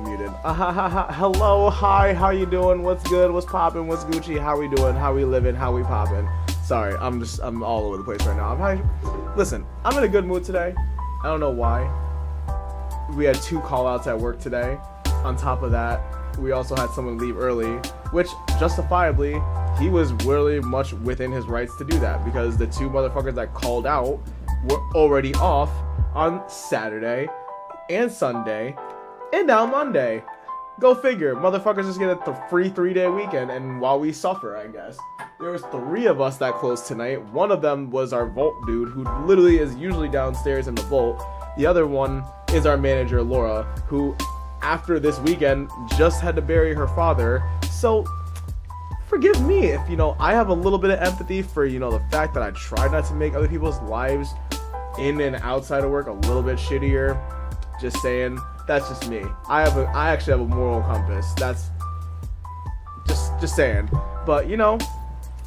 unmuted. Hello, hi, how you doing? What's good? What's poppin'? What's Gucci? How we doing? How we living? How we poppin'? Sorry, I'm all over the place right now. Listen, I'm in a good mood today. I don't know why. We had 2 call-outs at work today. On top of that, we also had someone leave early, which justifiably, he was really much within his rights to do that because the 2 motherfuckers that called out were already off on Saturday and Sunday and now Monday. Go figure. Motherfuckers just get a free 3-day weekend, and while we suffer, I guess. There was 3 of us that closed tonight. One of them was our vault dude, who literally is usually downstairs in the vault. The other one is our manager, Laura, who after this weekend just had to bury her father. So forgive me if, I have a little bit of empathy for, the fact that I try not to make other people's lives in and outside of work a little bit shittier. Just saying. That's just me. I actually have a moral compass. That's just saying. But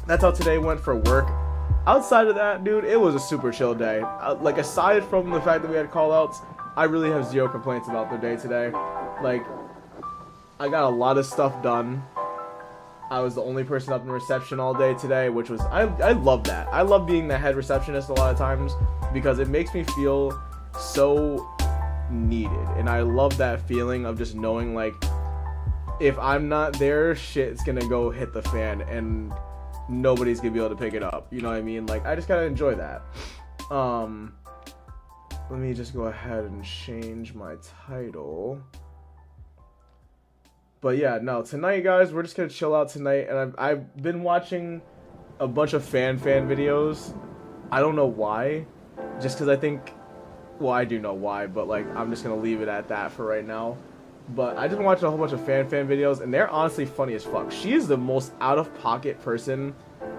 that's how today went for work. Outside of that, dude, it was a super chill day. Like, aside from the fact that we had call-outs, I really have 0 complaints about the day today. Like, I got a lot of stuff done. I was the only person up in reception all day today, which was, I love that. I love being the head receptionist a lot of times because it makes me feel so needed. And I love that feeling of just knowing, like, if I'm not there, shit's gonna go hit the fan and nobody's gonna be able to pick it up. You know what I mean? Like, I just gotta enjoy that. Let me just go ahead and change my title. But yeah, no, tonight, guys, we're just gonna chill out tonight, and I've been watching a bunch of fan videos. I don't know why, just because I think, well, I do know why, but like, I'm just gonna leave it at that for right now. But I just watched a whole bunch of fan videos, and they're honestly funny as fuck. She is the most out-of-pocket person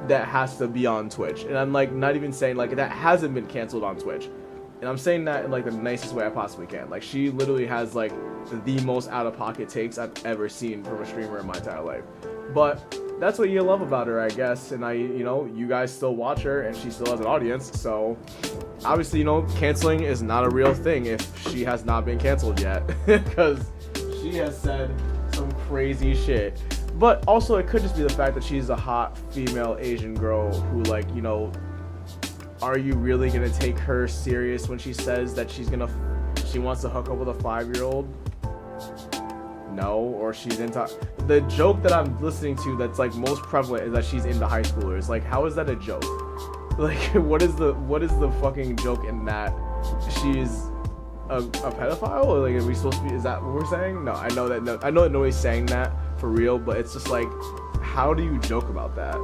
that has to be on Twitch, and I'm like, not even saying like that hasn't been canceled on Twitch. And I'm saying that in like the nicest way I possibly can. Like, she literally has like the most out-of-pocket takes I've ever seen from a streamer in my entire life. But that's what you love about her, I guess. And you guys still watch her, and she still has an audience. So obviously, canceling is not a real thing if she has not been canceled yet, because she has said some crazy shit. But also, it could just be the fact that she's a hot female Asian girl who, like, are you really gonna take her serious when she says that she wants to hook up with a 5-year-old? No. Or she's into, the joke that I'm listening to that's like most prevalent is that she's into high schoolers. Like, how is that a joke? Like, what is the fucking joke in that? She's a pedophile? Or like, are we supposed to be, is that what we're saying? No, I know that nobody's saying that for real, but it's just like, how do you joke about that?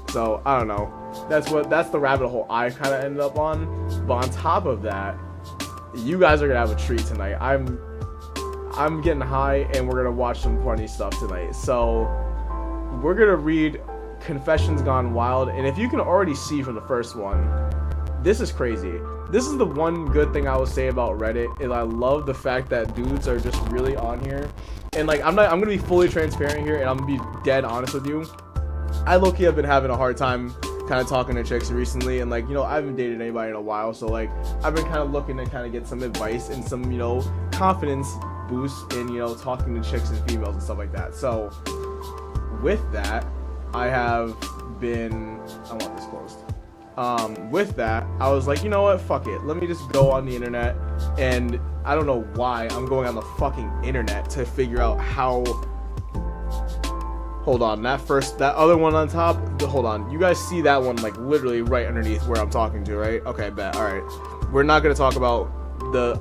So I don't know. That's the rabbit hole I kind of ended up on. But on top of that, you guys are gonna have a treat tonight. I'm getting high, and we're gonna watch some funny stuff tonight. So we're gonna read Confessions Gone Wild, and if you can already see from the first one, this is crazy. This is the one good thing I will say about Reddit, is I love the fact that dudes are just really on here. And like, I'm gonna be fully transparent here, and I'm gonna be dead honest with you. I low-key have been having a hard time kind of talking to chicks recently, and like, I haven't dated anybody in a while, so like, I've been kind of looking to kind of get some advice and some, confidence boost in, talking to chicks and females and stuff like that. So with that, I want this closed. With that, I was like, you know what, fuck it, let me just go on the internet, and I don't know why I'm going on the fucking internet to figure out how. Hold on, that other one on top, hold on, you guys see that one like literally right underneath where I'm talking to, right? Okay, bet. All right, we're not gonna talk about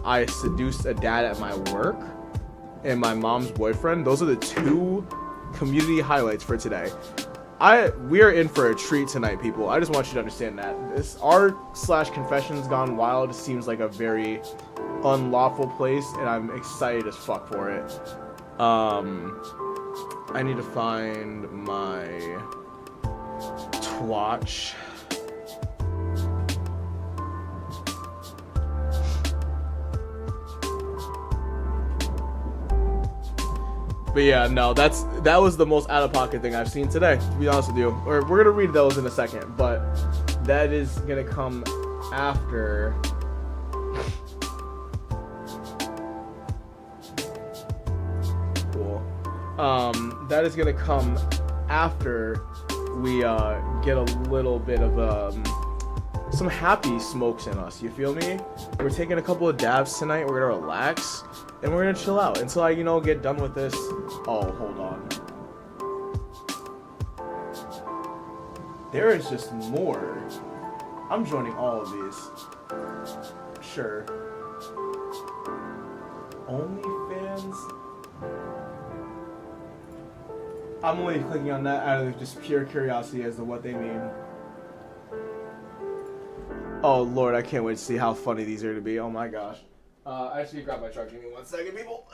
I seduced a dad at my work and my mom's boyfriend. Those are the 2 community highlights for today. We are in for a treat tonight, people. I just want you to understand that this r/Confessions Gone Wild seems like a very unlawful place, and I'm excited as fuck for it. I need to find my Twatch. But yeah, no, that was the most out-of-pocket thing I've seen today, to be honest with you. Or we're gonna read those in a second, but that is gonna come after. cool. That is gonna come after we get a little bit of some happy smokes in us. You feel me? We're taking a couple of dabs tonight. We're gonna relax and we're gonna chill out until I, get done with this. Oh, hold on. There is just more. I'm joining all of these. Sure. OnlyFans. I'm only clicking on that out of just pure curiosity as to what they mean. Oh lord, I can't wait to see how funny these are to be. Oh my gosh. I actually grab my truck. Give me 1 second, people.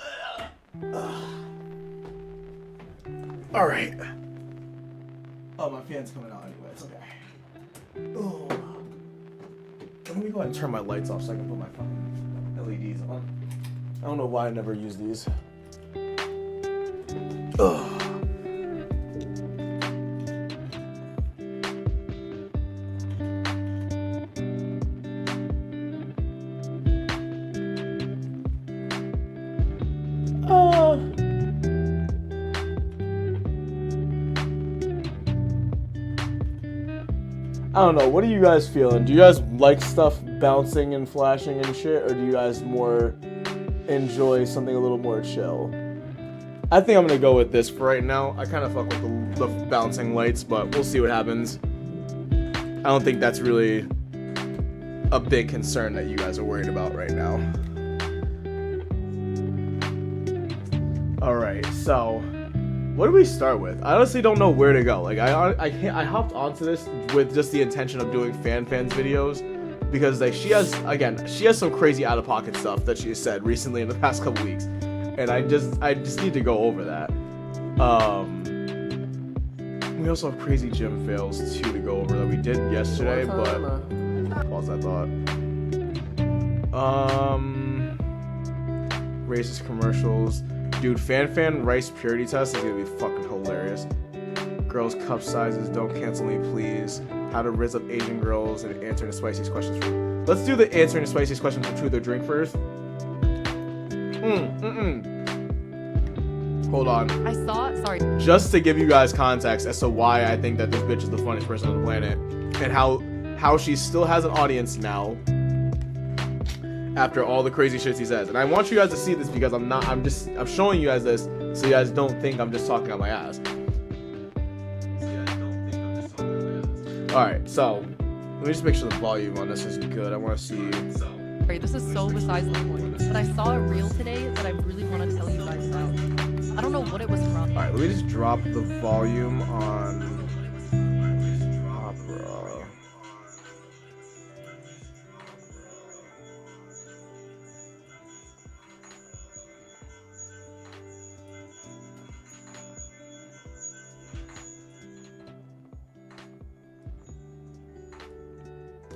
Alright. Oh, my fan's coming out anyway. It's okay. Oh. Let me go ahead and turn my lights off so I can put my fucking LEDs on. I don't know why I never use these. Ugh. I don't know, what are you guys feeling? Do you guys like stuff bouncing and flashing and shit, or do you guys more enjoy something a little more chill? I think I'm gonna go with this for right now. I kind of fuck with the bouncing lights, but we'll see what happens. I don't think that's really a big concern that you guys are worried about right now. Alright, so what do we start with? I honestly don't know where to go. Like I hopped onto this with just the intention of doing fans videos because like she has some crazy out of pocket stuff that she has said recently in the past couple weeks, and I just need to go over that. We also have crazy gym fails too to go over that we did yesterday, but pause that thought. Racist commercials. Dude, fan rice purity test is gonna be fucking hilarious. Girls' cup sizes, don't cancel me, please. How to rizz up Asian girls and answering the spiciest questions from. Let's do the answering the spiciest questions from Truth or Drink first. Hold on. I saw it, sorry. Just to give you guys context as to why I think that this bitch is the funniest person on the planet, and how she still has an audience now. After all the crazy shit he says. And I want you guys to see this because I'm showing you guys this so you guys don't think I'm just talking on my ass. Alright, so let me just make sure the volume on this is good. I want to see. Sorry, this is so besides the point. But I saw a reel today that I really want to tell you guys about. I don't know what it was from. Alright, let me just drop the volume on Opera.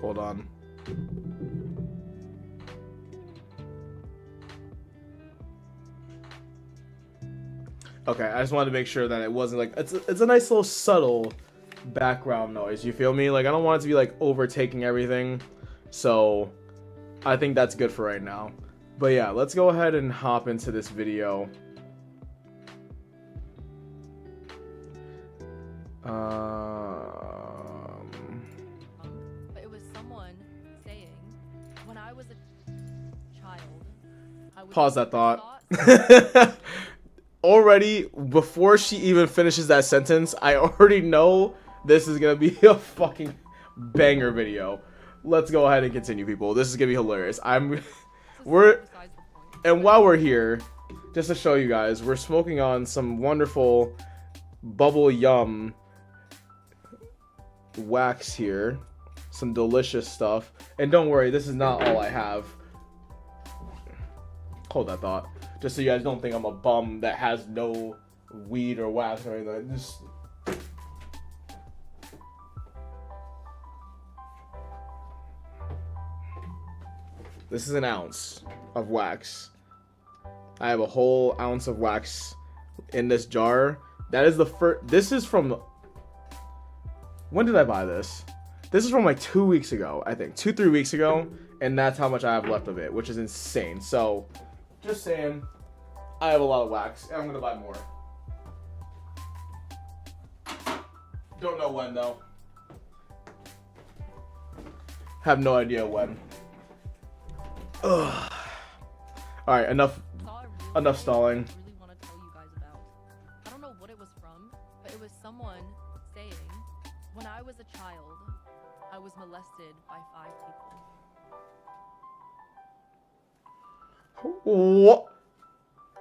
Hold on. Okay, I just wanted to make sure that it wasn't like it's a nice little subtle background noise. You feel me? Like I don't want it to be like overtaking everything. So I think that's good for right now. But yeah, let's go ahead and hop into this video. It was someone saying, when I was a child, I was Pause that thought. Already, before she even finishes that sentence, I already know this is gonna be a fucking banger video. Let's go ahead and continue, people. This is gonna be hilarious. And while we're here, just to show you guys, we're smoking on some wonderful bubble yum wax here. Some delicious stuff. And don't worry, this is not all I have. Hold that thought. Just so you guys don't think I'm a bum that has no weed or wax or anything. This is an ounce of wax. I have a whole ounce of wax in this jar. That is the first. This is from. When did I buy this? This is from like 2 weeks ago, I think. 2-3 weeks ago. And that's how much I have left of it, which is insane. So, just saying. I have a lot of wax, and I'm gonna buy more. Don't know when though. Have no idea when. Ugh. All right, enough stalling. I really want to tell you guys about. I don't know what it was from, but it was someone saying, when I was a child, I was molested by 5 people. What?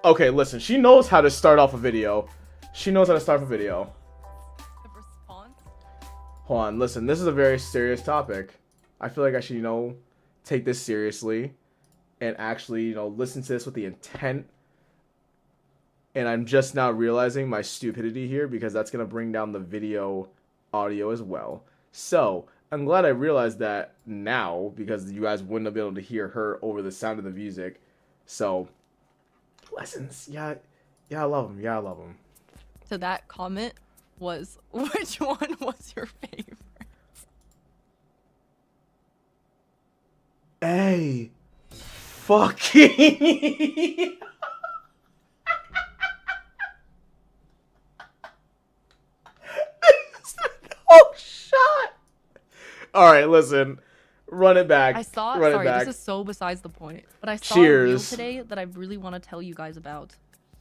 Okay, listen. She knows how to start off a video. The response? Hold on, listen. This is a very serious topic. I feel like I should, take this seriously and actually, listen to this with the intent. And I'm just now realizing my stupidity here because that's going to bring down the video audio as well. So, I'm glad I realized that now because you guys wouldn't have been able to hear her over the sound of the music. So, lessons. Yeah, I love them. So that comment was, which one was your favorite? Hey, fucking. Oh, shot. All right, listen. Run it back. I saw. Run Sorry, it back. this is so besides the point. But I saw Cheers. a reel today that I really want to tell you guys about.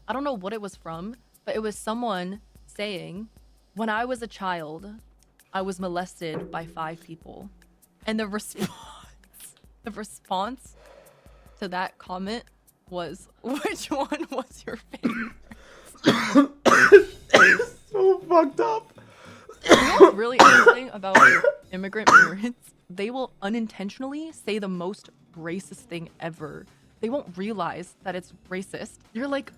I don't know what it was from, but it was someone saying, when I was a child, I was molested by 5 people, and the response to that comment was, which one was your favorite? So fucked up. You know what's really interesting about immigrant parents? They will unintentionally say the most racist thing ever. They won't realize that it's racist. You're like,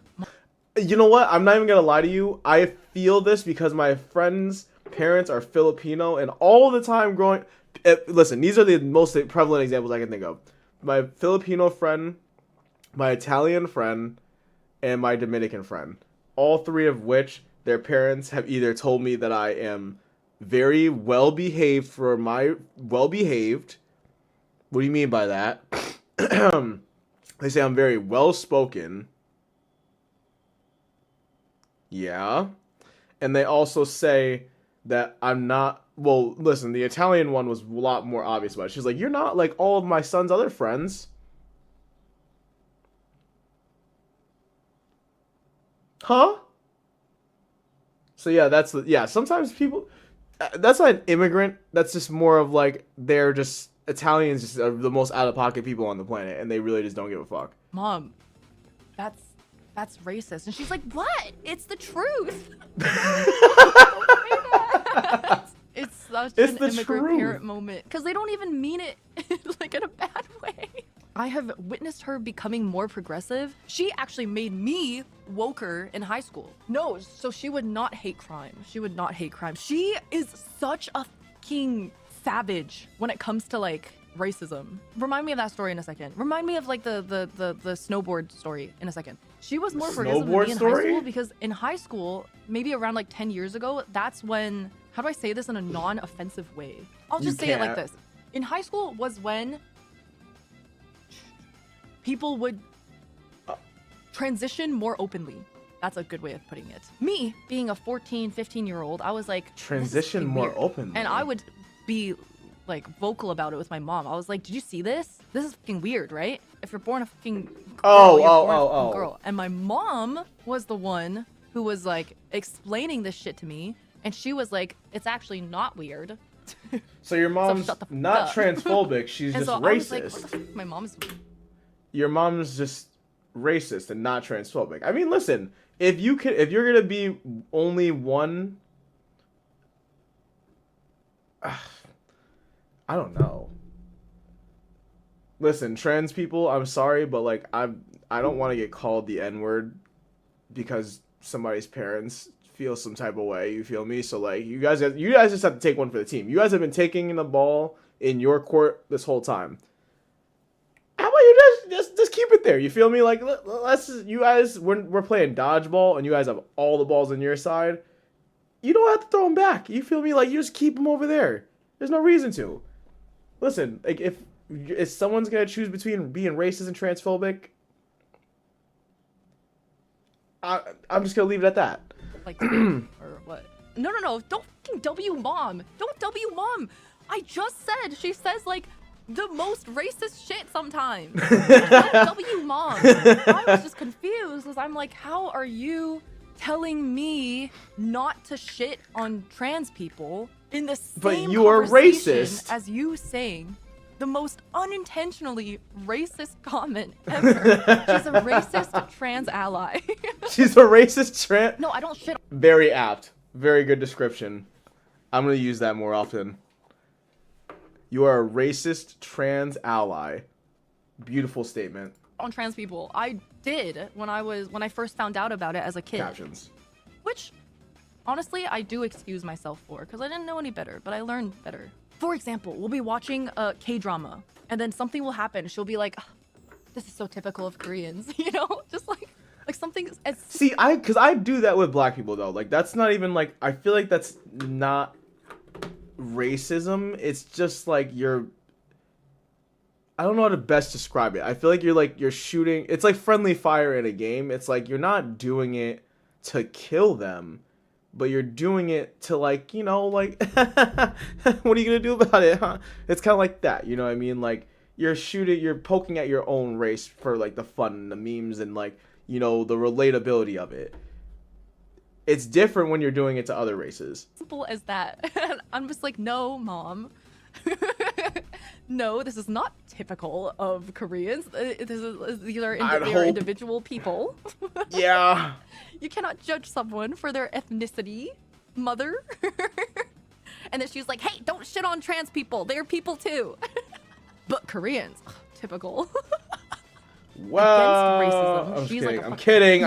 you know what? I'm not even gonna lie to you. I feel this because my friends' parents are Filipino, and all the time growing. Listen, these are the most prevalent examples I can think of. My Filipino friend, my Italian friend, and my Dominican friend. All 3 of which their parents have either told me that I am very well behaved for my well behaved. What do you mean by that? They say I'm very well spoken. Yeah. And they also say that I'm not. Well, listen, the Italian one was a lot more obvious about it. She's like, you're not like all of my son's other friends. Huh? So yeah, sometimes people, that's not an immigrant. That's just more of like, they're just, Italians just are the most out-of-pocket people on the planet, and they really just don't give a fuck. Mom, that's racist. And she's like, what? It's the truth. It's such an immigrant parent moment. Because they don't even mean it like in a bad way. I have witnessed her becoming more progressive. She actually made me woker in high school. No, so she would not hate crime. She is such a fucking savage when it comes to like racism. Remind me of that story in a second. Remind me of like the snowboard story in a second. She was more progressive than me in high school because in high school, maybe around like 10 years ago, that's when, how do I say this in a non-offensive way? I'll just say it like this. In high school was when people would transition more openly. That's a good way of putting it. Me, being a 14, 15-year-old, I was like, transition more openly. And I would be like vocal about it with my mom. I was like, did you see this? This is fucking weird, right? If you're born a fucking girl, you're born a fucking girl. And my mom was the one who was like explaining this shit to me. And she was like, it's actually not weird. So your mom's not transphobic, she's just racist. I was like, my mom's... Your mom's just racist and not transphobic. I mean, listen, if you're gonna be only one, I don't know. Listen, trans people, I'm sorry, but like I don't want to get called the N-word because somebody's parents feel some type of way. You feel me? So like you guys just have to take one for the team. You guys have been taking the ball in your court this whole time. How about you just keep it there? You feel me? Like you guys, we're playing dodgeball, and you guys have all the balls on your side. You don't have to throw them back. You feel me? Like you just keep them over there. There's no reason to. Listen, like if someone's gonna choose between being racist and transphobic, I'm just gonna leave it at that. Like, or what? No, don't fucking W mom. Don't W mom. I just said she says like the most racist shit sometimes. Don't W mom. I was just confused because I'm like, how are you telling me not to shit on trans people in the same but you are racist as you saying the most unintentionally racist comment ever? She's a racist trans ally. She's a racist trans. No, I don't shit. Very apt. Very good description. I'm gonna use that more often. You are a racist trans ally. Beautiful statement. On trans people. I did when I first found out about it as a kid. Captions. Which, honestly, I do excuse myself for, because I didn't know any better, but I learned better. For example, we'll be watching a K-drama, and then something will happen. She'll be like, oh, this is so typical of Koreans, you know? Just like something as... See, because I do that with black people, though. Like, that's not even, like, I feel like that's not racism. It's just, like, I don't know how to best describe it. I feel like you're shooting... It's like friendly fire in a game. It's like you're not doing it to kill them, but you're doing it to, like, you know, like, what are you gonna do about it, huh? It's kind of like that, you know what I mean? Like, you're poking at your own race for, like, the fun and the memes and, like, you know, the relatability of it. It's different when you're doing it to other races. Simple as that. I'm just like, no, mom. No, this is not typical of Koreans. These are individual people. Yeah. You cannot judge someone for their ethnicity, mother. And then she's like, hey, don't shit on trans people. They're people too. But Koreans, typical. Well, against racism. I'm kidding.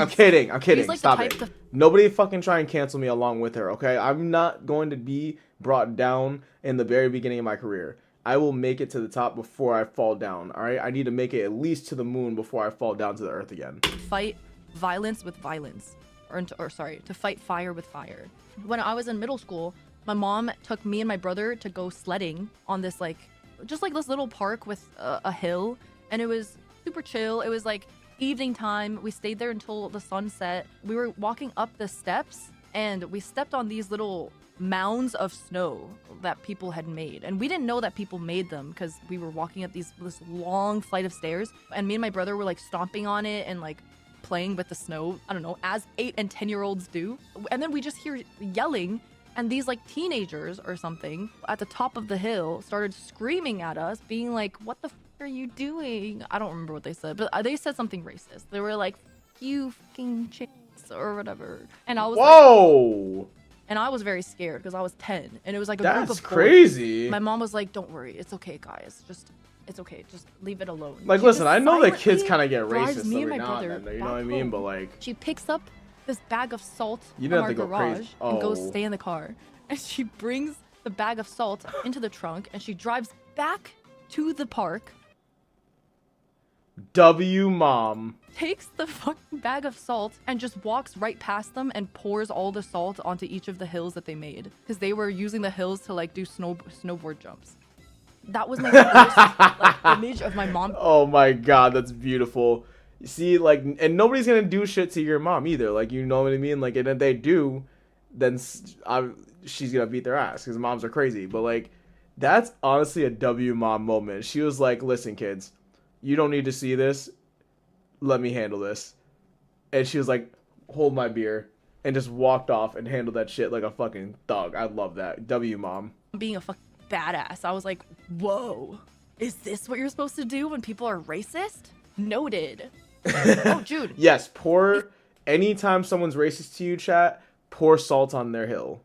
Like Stop it. Nobody fucking try and cancel me along with her, okay? I'm not going to be brought down in the very beginning of my career. I will make it to the top before I fall down, all right? I need to make it at least to the moon before I fall down to the earth again. Fight violence with violence. To fight fire with fire. When I was in middle school, my mom took me and my brother to go sledding on this, like, just like this little park with a hill. And it was super chill. It was like evening time. We stayed there until the sun set. We were walking up the steps and we stepped on these little mounds of snow that people had made, and we didn't know that people made them because we were walking up this long flight of stairs, and me and my brother were like stomping on it and like playing with the snow, I don't know, as 8 and 10-year-olds do. And then we just hear yelling, and these like teenagers or something at the top of the hill started screaming at us, being like, what the f are you doing? I don't remember what they said, but they said something racist. They were like, you fucking chicks or whatever. And I was whoa. And I was very scared because I was 10, and it was like a group of boys. That's crazy. My mom was like, don't worry, it's okay, guys. It's okay, just leave it alone. Like, listen, I know that kids kind of get racist every now and then, you know what I mean? But like, she picks up this bag of salt from have our to go garage crazy. and goes stay in the car. And she brings the bag of salt into the trunk, and she drives back to the park. W mom. Takes the fucking bag of salt and just walks right past them and pours all the salt onto each of the hills that they made, because they were using the hills to like do snowboard jumps. That was my first like, image of my mom. Oh my god, that's beautiful. You see, like, and nobody's gonna do shit to your mom either. Like, you know what I mean? Like, and if they do, then she's gonna beat their ass because moms are crazy. But like, that's honestly a W mom moment. She was like, "Listen, kids, you don't need to see this. Let me handle this." And she was like, hold my beer, and just walked off and handled that shit like a fucking thug. I love that. W mom. Being a fucking badass. I was like, whoa, is this what you're supposed to do when people are racist? Noted. Oh, Jude. Yes, anytime someone's racist to you, chat, pour salt on their hill.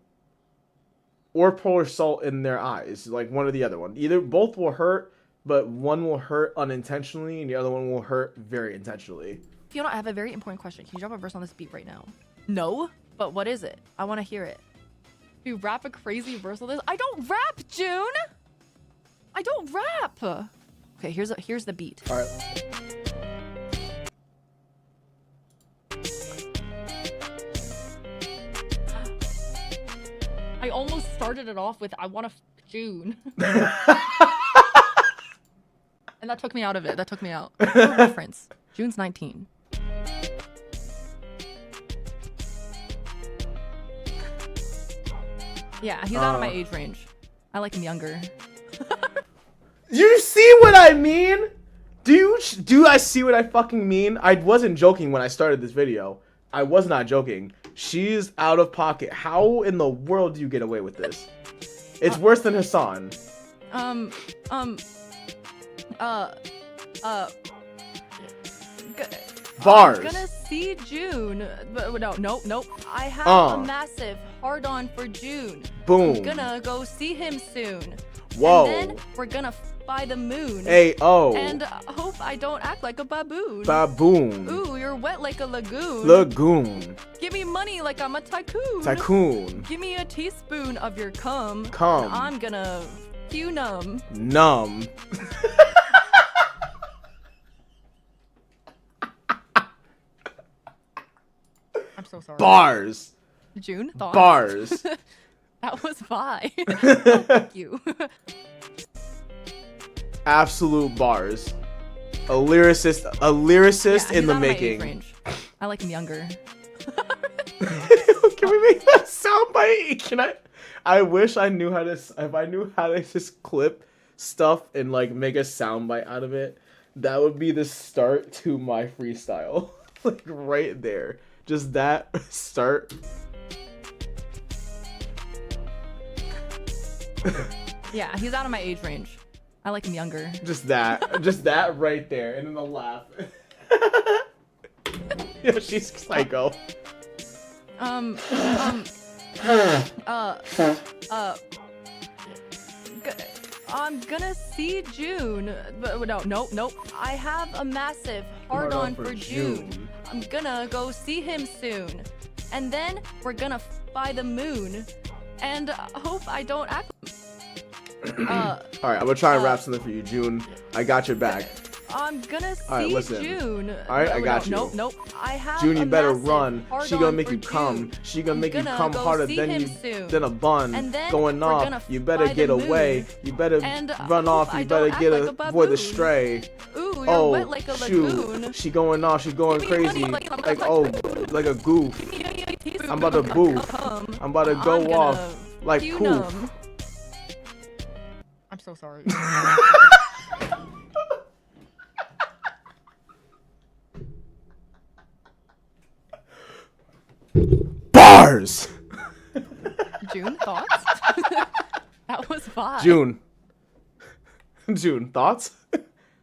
Or pour salt in their eyes. Like one or the other one. Either both will hurt, but one will hurt unintentionally and the other one will hurt very intentionally. Fiona, I have a very important question. Can you drop a verse on this beat right now? No? But what is it? I want to hear it. You rap a crazy verse on this? I don't rap, June! I don't rap! Okay, here's the beat. All right. I almost started it off with, I want to June. And that took me out of it. That took me out. No reference. June's 19. Yeah, he's out of my age range. I like him younger. You see what I mean? Do I see what I fucking mean? I wasn't joking when I started this video. I was not joking. She's out of pocket. How in the world do you get away with this? It's worse than Hassan. Bars. I'm gonna see June, but nope. I have a massive hard-on for June. Boom. I'm gonna go see him soon. Whoa. And then we're gonna fly the moon. Hey, oh. And hope I don't act like a baboon. Baboon. Ooh, you're wet like a lagoon. Lagoon. Give me money like I'm a tycoon. Tycoon. Give me a teaspoon of your cum. Cum. And I'm gonna you numb. Numb. I'm so sorry. Bars. June, thoughts? Bars. That was fine. Oh, thank you. Absolute bars. A lyricist in the making. I like him younger. Can we make that soundbite? Can I wish I knew how to. If I knew how to just clip stuff and like make a soundbite out of it, that would be the start to my freestyle. Like right there, just that start. Yeah, he's out of my age range. I like him younger. Just that right there, and then the laugh. Yeah, she's psycho. I'm gonna see June, but nope. I have a massive hard-on for June. I'm gonna go see him soon, and then we're gonna fly the moon, and hope I don't act. All right, I'm gonna try and rap something for you, June. I got your back. I'm gonna see June. All right, I got you. Nope. I have June, you better massive run. She gonna make you June. come. She gonna make you gonna come go harder see than him a bun. And then going we're off. gonna You better fly get the away. moon. You better And run off. I You better don't get act like a avoid the baboon. stray. Ooh, you're Oh wet like a lagoon. shoot, she going off. She going Give me crazy. money like I'm Like a oh, tycoon. like a goof. Give me a teaspoon I'm about to of your boof. cum. I'm about to I'm go gonna off like you poof. numb. I'm so sorry. Bars. June, thoughts? That was fine. June, thoughts?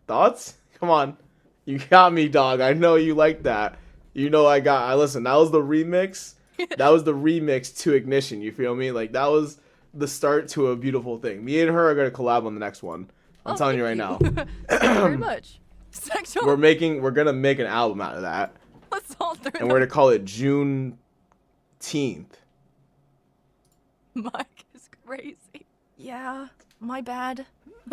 Thoughts? Come on. You got me, dog. I know you like that. You know I listen, that was the remix. That was the remix to Ignition, you feel me? Like that was the start to a beautiful thing. Me and her are gonna collab on the next one. I'm telling you right now. Thank you very much. Sexual. We're gonna make an album out of that. Let's all through And we're gonna call it Juneteenth. Mike is crazy. Yeah, my bad.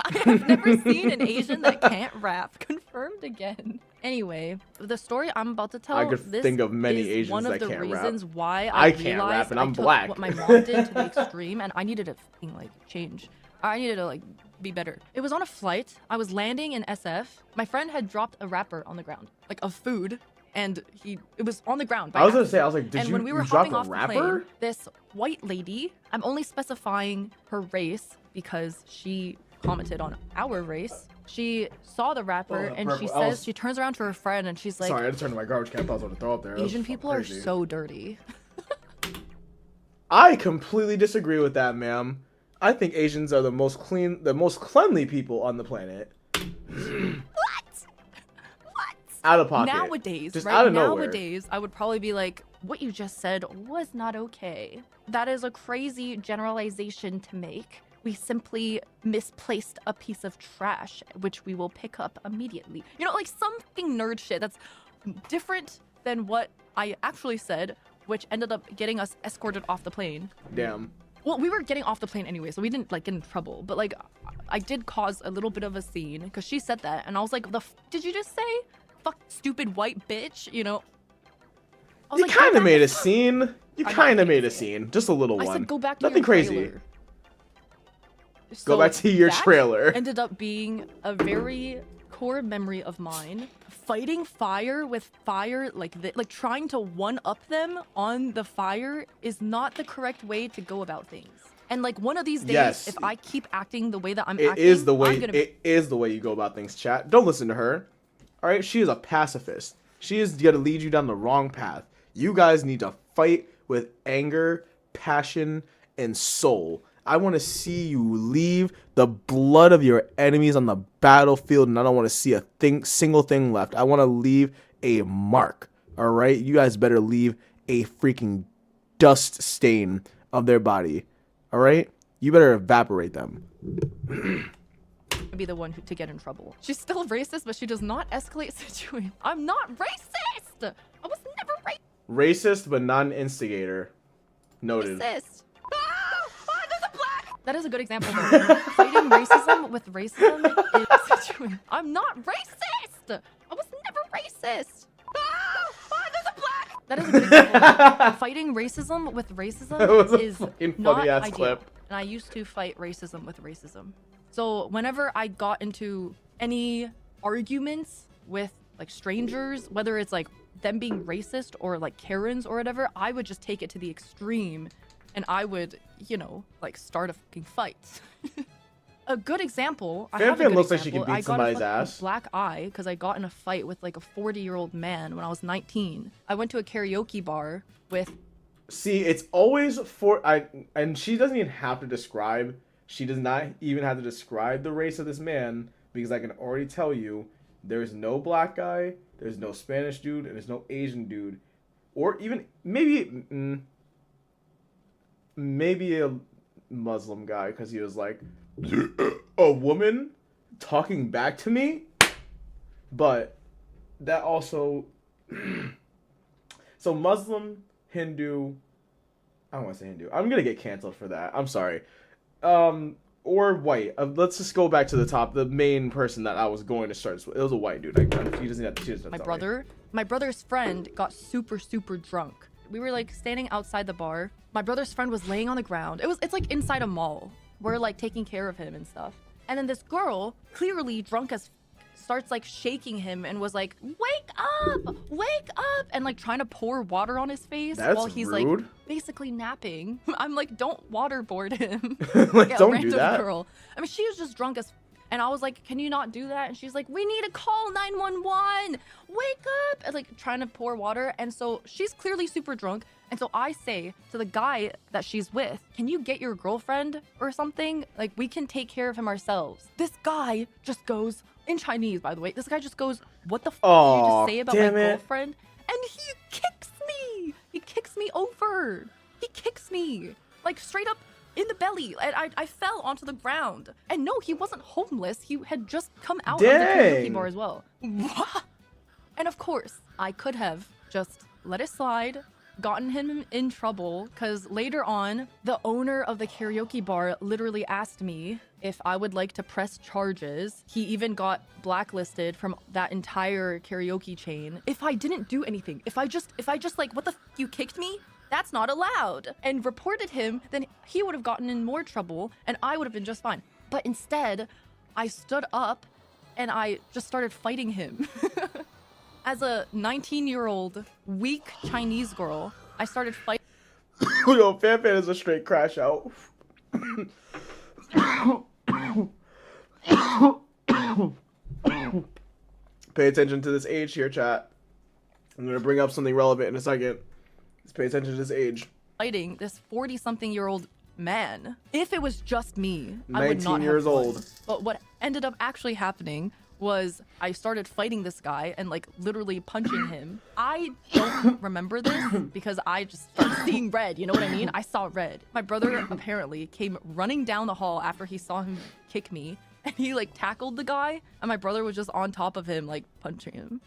I have never seen an Asian that can't rap. Confirmed again. Anyway, the story I'm about to tell. I could think of many is Asians one of that the can't rap. reasons why I can't realized rap and I'm I took black. what my mom did to the extreme, and I needed to fucking like change. I needed to like be better. It was on a flight. I was landing in SF. My friend had dropped a wrapper on the ground, like of food. And it was on the ground. I was gonna say, I was like, did and you, when we were you drop hopping a off rapper? the plane, this white lady, I'm only specifying her race because she commented on our race. She saw the rapper and she says, she turns around to her friend and she's like, sorry, I had to turn to my garbage can. I thought I was going to throw up there. Asian people are so dirty. I completely disagree with that, ma'am. I think Asians are the most cleanly people on the planet. Out of pocket. Nowadays, just right? Out of nowhere. Nowadays, I would probably be like, what you just said was not okay. That is a crazy generalization to make. We simply misplaced a piece of trash, which we will pick up immediately. You know, like some fucking nerd shit that's different than what I actually said, which ended up getting us escorted off the plane. Damn. Well, we were getting off the plane anyway, so we didn't like get in trouble. But like, I did cause a little bit of a scene because she said that, and I was like, did you just say? Fuck, stupid white bitch, you know. You kind of made a scene. You kind of made a scene. Just a little one. I said go back to Nothing your crazy. trailer. Go back to your trailer. Ended up being a very core memory of mine. Fighting fire with fire like trying to one-up them on the fire is not the correct way to go about things. And like one of these days, Yes. if I keep acting the way that I'm It acting, is the way. I'm gonna be... It is the way you go about things, chat. Don't listen to her. All right, she is a pacifist. She is gonna lead you down the wrong path. You guys need to fight with anger, passion, and soul. I want to see you leave the blood of your enemies on the battlefield, and I don't want to see a single thing left. I want to leave a mark. All right, you guys better leave a freaking dust stain of their body. All right, you better evaporate them. Be the one to get in trouble. She's still racist, but she does not escalate situation. I'm not racist. I was never racist, but not an instigator. Noted. Racist. There's a black. That is a good example. Though. Fighting racism with racism is situation. I'm not racist. I was never racist. There's a black. That is a good example. Fighting racism with racism is not ideal. Clip. And I used to fight racism with racism. So whenever I got into any arguments with like strangers, whether it's like them being racist or like Karens or whatever, I would just take it to the extreme and I would, you know, like start a fucking fight. A good example, I have a good looks example. Like she could beat somebody's ass. Black eye because I got in a fight with like a 40-year-old man when I was 19. I went to a karaoke bar with... See, it's always and she doesn't even have to describe... She does not even have to describe the race of this man because I can already tell you there's no black guy, there's no Spanish dude, and there's no Asian dude. Or even maybe a Muslim guy because he was like, a woman talking back to me? But that also... So Muslim, Hindu... I don't want to say Hindu. I'm going to get canceled for that. I'm sorry. Or white. Let's just go back to the top. The main person that I was going to start with. It was a white dude. He doesn't have to. My brother's friend got super drunk. We were like standing outside the bar. My brother's friend was laying on the ground. It's like inside a mall. We're like taking care of him and stuff. And then this girl, clearly drunk as starts like shaking him and was like, wake up, and like trying to pour water on his face while he's rude. Like basically napping. I'm like, don't waterboard him. Like, yeah, don't do that. Girl. I mean, she was just drunk as and I was like, can you not do that? And she's like, we need to call 911. Wake up, and like trying to pour water. And so she's clearly super drunk. And so I say to the guy that she's with, can you get your girlfriend or something? Like, we can take care of him ourselves. This guy just goes, in Chinese, by the way, this guy just goes, what the f*** did you just say about my girlfriend? And he kicks me. He kicks me over. He kicks me, like, straight up in the belly. And I fell onto the ground. And no, he wasn't homeless. He had just come out of the karaoke bar as well. And of course, I could have just let it slide, gotten him in trouble, because later on, the owner of the karaoke bar literally asked me if I would like to press charges. He even got blacklisted from that entire karaoke chain. If I didn't do anything, if I just like, what the f***, you kicked me? That's not allowed. And reported him, then he would have gotten in more trouble and I would have been just fine. But instead, I stood up and I just started fighting him. As a 19-year-old weak Chinese girl, I started fighting. Yo, Fan is a straight crash out. Pay attention to this age here, chat. I'm gonna bring up something relevant in a second. Just pay attention to this age. Fighting this 40-something-year-old man. If it was just me, I would not have 19 years old. But what ended up actually happening was I started fighting this guy and like literally punching him. I don't remember this because I just started seeing red, you know what I mean? I saw red. My brother apparently came running down the hall after he saw him kick me and he like tackled the guy and my brother was just on top of him like punching him.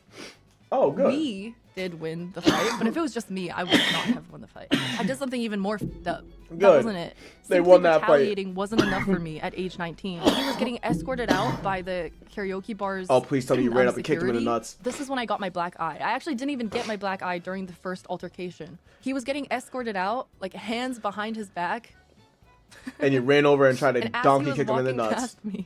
Oh, good. We did win the fight, but if it was just me, I would not have won the fight. I did something even more f***ed up. Good. That wasn't it. They won that fight. Retaliating wasn't enough for me at age 19. He was getting escorted out by the karaoke bars. Oh, please tell me you ran up and kicked him in the nuts. This is when I got my black eye. I actually didn't even get my black eye during the first altercation. He was getting escorted out, like hands behind his back. And you ran over and tried to donkey kick him in the nuts. Past me,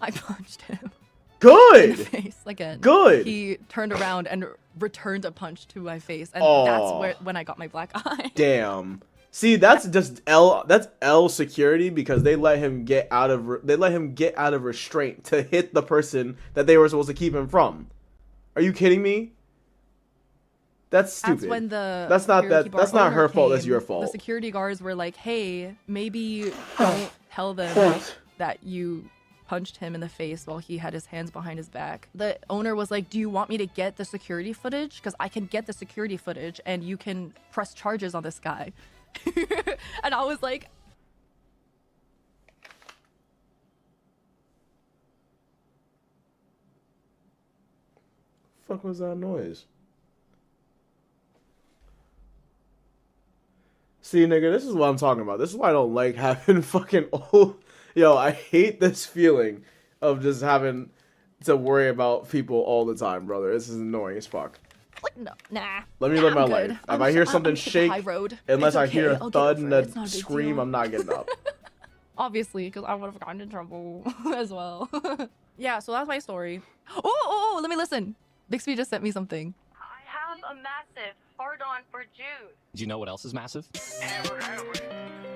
I punched him. Good! In the face again. Good! He turned around and returned a punch to my face. And that's when I got my black eye. Damn. See, that's just L. That's L security because they let him get out of restraint to hit the person that they were supposed to keep him from. Are you kidding me? That's stupid. That's when the that's not her fault. That's your fault. The security guards were like, "Hey, maybe don't tell them that you punched him in the face while he had his hands behind his back." The owner was like, "Do you want me to get the security footage? Because I can get the security footage and you can press charges on this guy." And I was like, "Fuck was that noise?" See, nigga, this is what I'm talking about. This is why I don't like having fucking old... Yo, I hate this feeling of just having to worry about people all the time, brother. This is annoying as fuck. like, no, nah. Let me live my I'm life. good. If I hear something shake, unless I hear a thud and a scream, I'm not getting up. Obviously, because I would have gotten in trouble as well. Yeah, so that's my story. Oh, let me listen. Bixby just sent me something. I have a massive hard-on for Jude. Do you know what else is massive?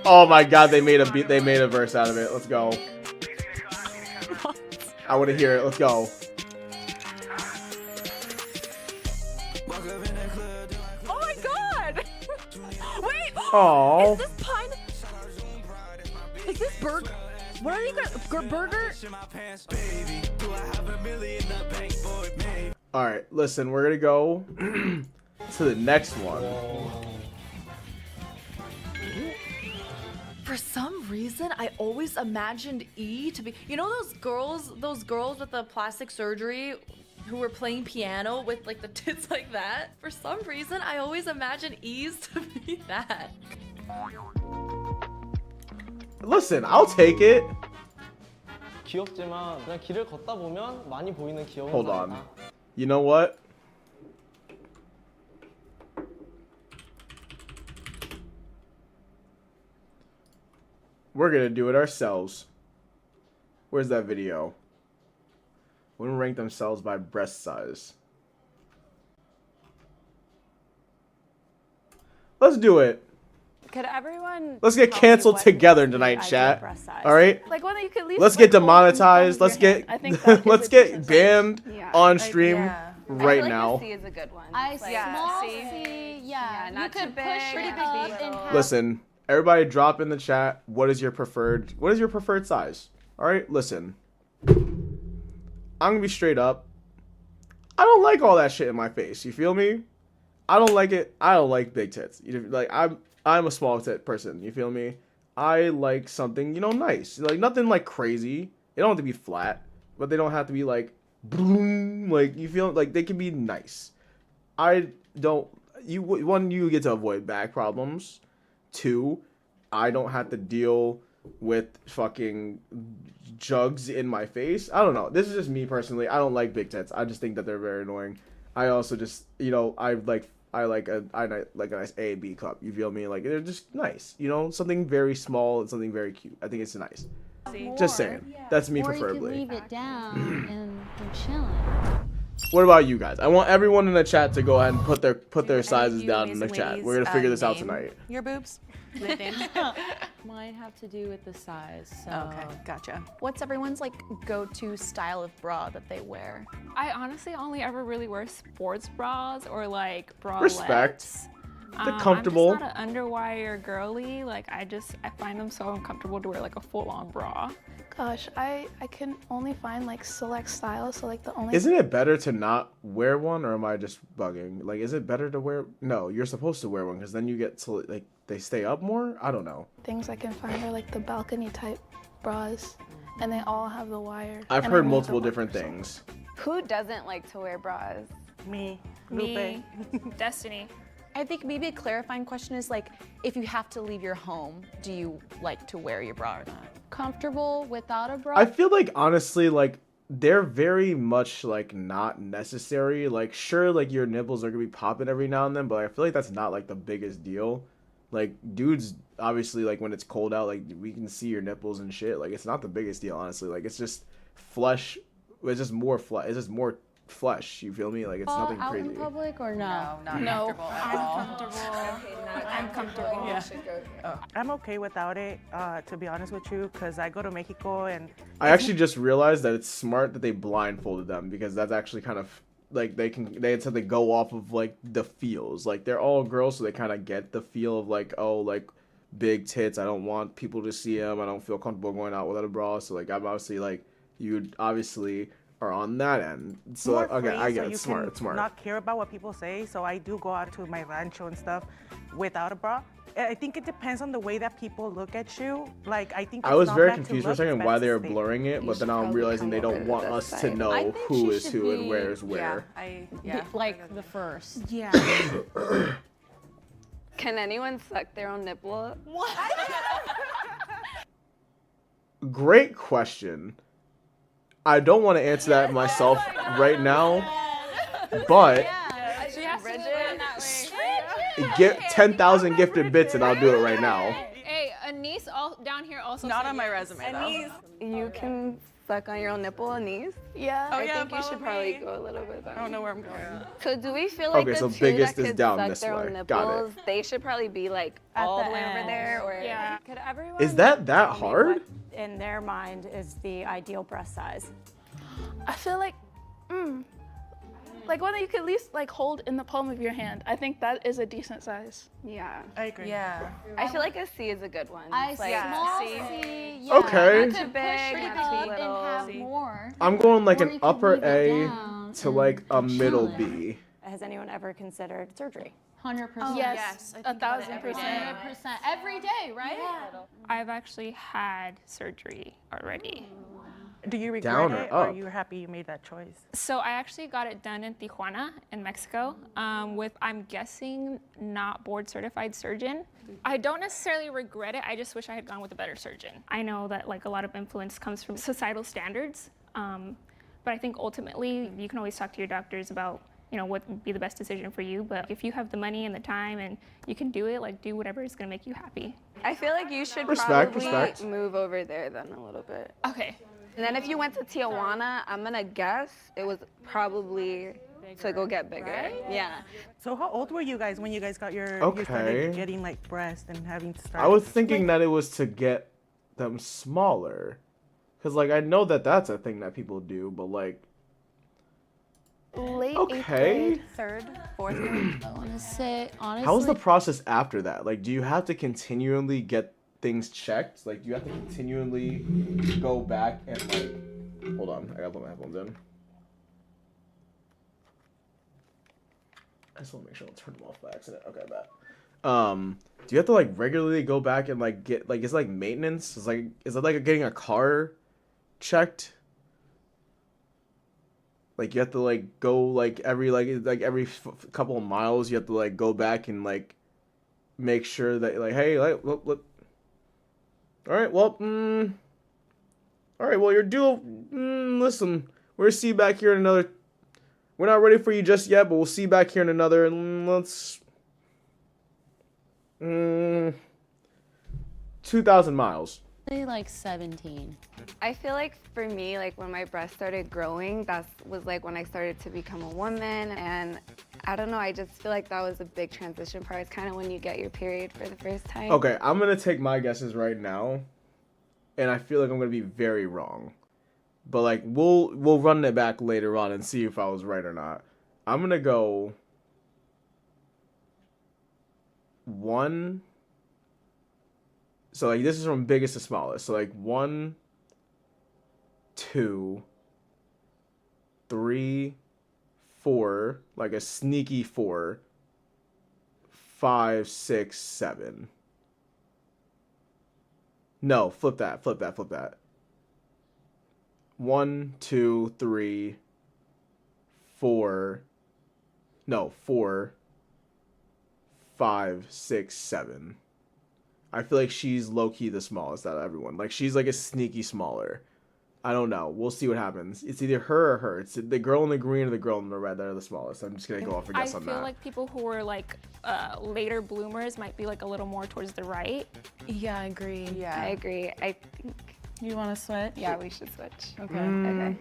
Oh my god, they made a verse out of it. Let's go. I want to hear it. Let's go. Oh my god! Wait! Oh. Is this pine? Is this burger? What are you guys? Burger? Alright, listen, we're gonna go to the next one. For some reason, I always imagined E to be, you know, those girls with the plastic surgery who were playing piano with like the tits like that. For some reason, I always imagined E's to be that. Listen, I'll take it. 귀엽지만 그냥 길을 걷다 보면 많이 보이는 귀여운 Hold on. 사람이다. You know what? We're gonna do it ourselves. Where's that video? Women rank themselves by breast size. Let's do it. Could everyone? Let's get tell me canceled what together is the tonight, ideal chat. breast size? All right. Like when you could at least. Let's like, get hold the palm demonetized. of Let's your get hand. I think that is let's a get decent banned size. Yeah, on like, stream yeah. right I feel now. like the C is a good one. I Like, small C. C, Yeah, you not could too big, push pretty it big, up little. and have Listen, everybody drop in the chat what is your preferred size? All right, listen. I'm going to be straight up. I don't like all that shit in my face. You feel me? I don't like it. I don't like big tits. Like I'm a small tit person. You feel me? I like something, you know, nice. Like nothing like crazy. They don't have to be flat, but they don't have to be like boom. Like you feel like they can be nice. I don't. You get to avoid back problems. 2, I don't have to deal with fucking jugs in my face. I don't know. This is just me personally. I don't like big tits. I just think that they're very annoying. I also just, you know, I like a nice A and B cup. You feel me? Like they're just nice. You know, something very small and something very cute. I think it's nice. Just saying. That's me or you preferably. could leave it down and chilling. What about you guys? I want everyone in the chat to go ahead and put their sizes down in the chat. We're gonna figure this out tonight. Your boobs? Might have to do with the size. So. Okay, gotcha. What's everyone's like go-to style of bra that they wear? I honestly only ever really wear sports bras or like bralettes. Respect. They're comfortable. I'm just not an underwire girly. Like I find them so uncomfortable to wear like a full-on bra. Gosh, I can only find like select styles, so like the only. Isn't it better to not wear one, or am I just bugging? Like, is it better to wear? No, you're supposed to wear one because then you get to like they stay up more. I don't know. Things I can find are like the balcony type bras, and they all have the wire. I've and heard underneath multiple the wire, different so- things. Who doesn't like to wear bras? Me. Me, Destiny. I think maybe a clarifying question is like, if you have to leave your home, do you like to wear your bra or not? Comfortable without a bra? I feel like honestly, like they're very much like not necessary. Like sure, like your nipples are gonna be popping every now and then, but I feel like that's not like the biggest deal. Like dudes, obviously, like when it's cold out, like we can see your nipples and shit. Like it's not the biggest deal, honestly. Like it's just flesh. It's just more flesh. It's just more flesh. You feel me? Like it's nothing out crazy. in public or no? Not No. comfortable at all. Uncomfortable. I'm comfortable. I'm okay without it, to be honest with you, because I go to Mexico and I actually just realized that it's smart that they blindfolded them, because that's actually kind of like they said they go off of like the feels. Like they're all girls, so they kind of get the feel of like, oh, like big tits. I don't want people to see them. I don't feel comfortable going out without a bra. So like I'm obviously like you obviously are on that end. So more okay, free, I get so it. you Smart, can it's smart. not care about what people say. So I do go out to my rancho and stuff without a bra. I think it depends on the way that people look at you. Like I think I it's was not very bad to confused for a look, second it's why best they to were stay. blurring it, but then I'm realizing they don't want us to know who is who and where is where. Like the first. Yeah. Can anyone suck their own nipple? Great question. I don't want to answer that myself right now, but She has to learn that way. get 10,000 gifted bits and I'll do it right now. Hey, a niece down here also. Not on my resume though. You can suck on your own nipple, Anise? Yeah. I think you should probably go a little bit down. I don't know where I'm going. So do we feel like Okay, the so two biggest that is could down suck this their way. own Got it. nipples, they should probably be like At all the the way over end. there? Or Yeah. Could everyone Is that tell me hard? what in their mind is the ideal breast size? I feel like, like one that you could at least like hold in the palm of your hand. I think that is a decent size. Yeah. I agree. Yeah. I feel like a C is a good one. I It's like, small C. C, yeah. Okay. You Not too could big, push it not too up little. and have C. more. I'm going like Or an you could upper leave it A down to and like a middle chilling. B. Has anyone ever considered surgery? 100%. Yes, I think about it 1,000%. 100%. Every day, right? I've actually had surgery already. Do you regret Down or it, or are up? you happy you made that choice? So I actually got it done in Tijuana, in Mexico, with, I'm guessing, not board certified surgeon. I don't necessarily regret it. I just wish I had gone with a better surgeon. I know that like a lot of influence comes from societal standards, but I think ultimately you can always talk to your doctors about what would be the best decision for you. But if you have the money and the time and you can do it, like do whatever is gonna make you happy. I feel like you should Respect, probably respect. move over there then a little bit. Okay. And then if you went to Tijuana, I'm gonna guess it was probably to go get bigger. Right? Yeah. So how old were you guys when you guys got your you Okay. started getting like breast and having to start? I was thinking that it was to get them smaller. Because, like, I know that that's a thing that people do, but, like, Late Okay. 8th grade. Third, fourth grade? I want to say, honestly. how's the process after that? Like, do you have to continually get things checked? Like, do you have to continually go back and, like, hold on, I gotta put my headphones in. I just want to make sure I don't turn them off by accident. Okay, I bet. Do you have to like regularly go back and like get like it's like maintenance? Is it like getting a car checked? Like you have to like go like every couple of miles you have to like go back and like make sure that like hey like look. All right, well, all right, well you're due. Listen, we'll see you back here in another. We're not ready for you just yet, but we'll see you back here in another. Let's 2,000 miles. Say like 17. I feel like for me, like when my breast started growing, that was like when I started to become a woman. And I don't know, I just feel like that was a big transition part. It's kind of when you get your period for the first time. Okay, I'm gonna take my guesses right now, and I feel like I'm gonna be very wrong. But like we'll run it back later on and see if I was right or not. I'm gonna go 1. So like this is from biggest to smallest. So like 1, 2, 3, 4, like a sneaky 4, 5, 6, 7. No, flip that. 1, 2, 3, 4. No, 4, 5, 6, 7. I feel like she's low-key the smallest out of everyone. Like, she's like a sneaky smaller. I don't know. We'll see what happens. It's either her or her. It's the girl in the green or the girl in the red that are the smallest. I'm just going to go off a guess on that. I feel like people who were like later bloomers might be like a little more towards the right. Yeah, I agree. Yeah, I agree. I think, You want to switch? yeah, we should switch. Okay. Okay.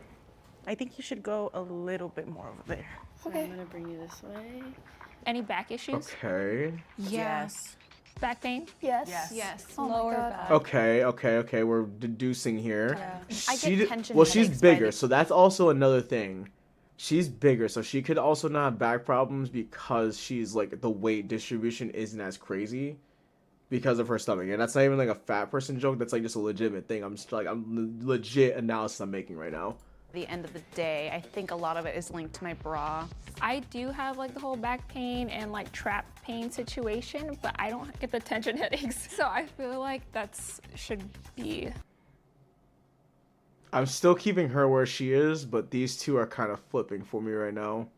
I think you should go a little bit more over there. So I'm gonna bring you this way. Any back issues? Okay. Yes. Back pain? Yes. Yes. Oh my Lower God. back. Okay, we're deducing here. Yeah. She I get tension well, she's headaches by bigger, the- so that's also another thing. She's bigger, so she could also not have back problems because she's like the weight distribution isn't as crazy because of her stomach. And that's not even like a fat person joke. That's like just a legitimate thing. I'm legit analysis I'm making right now. The end of the day, I think a lot of it is linked to my bra. I do have like the whole back pain and like trap pain situation, but I don't get the tension headaches. So I feel like should be. I'm still keeping her where she is, but these two are kind of flipping for me right now.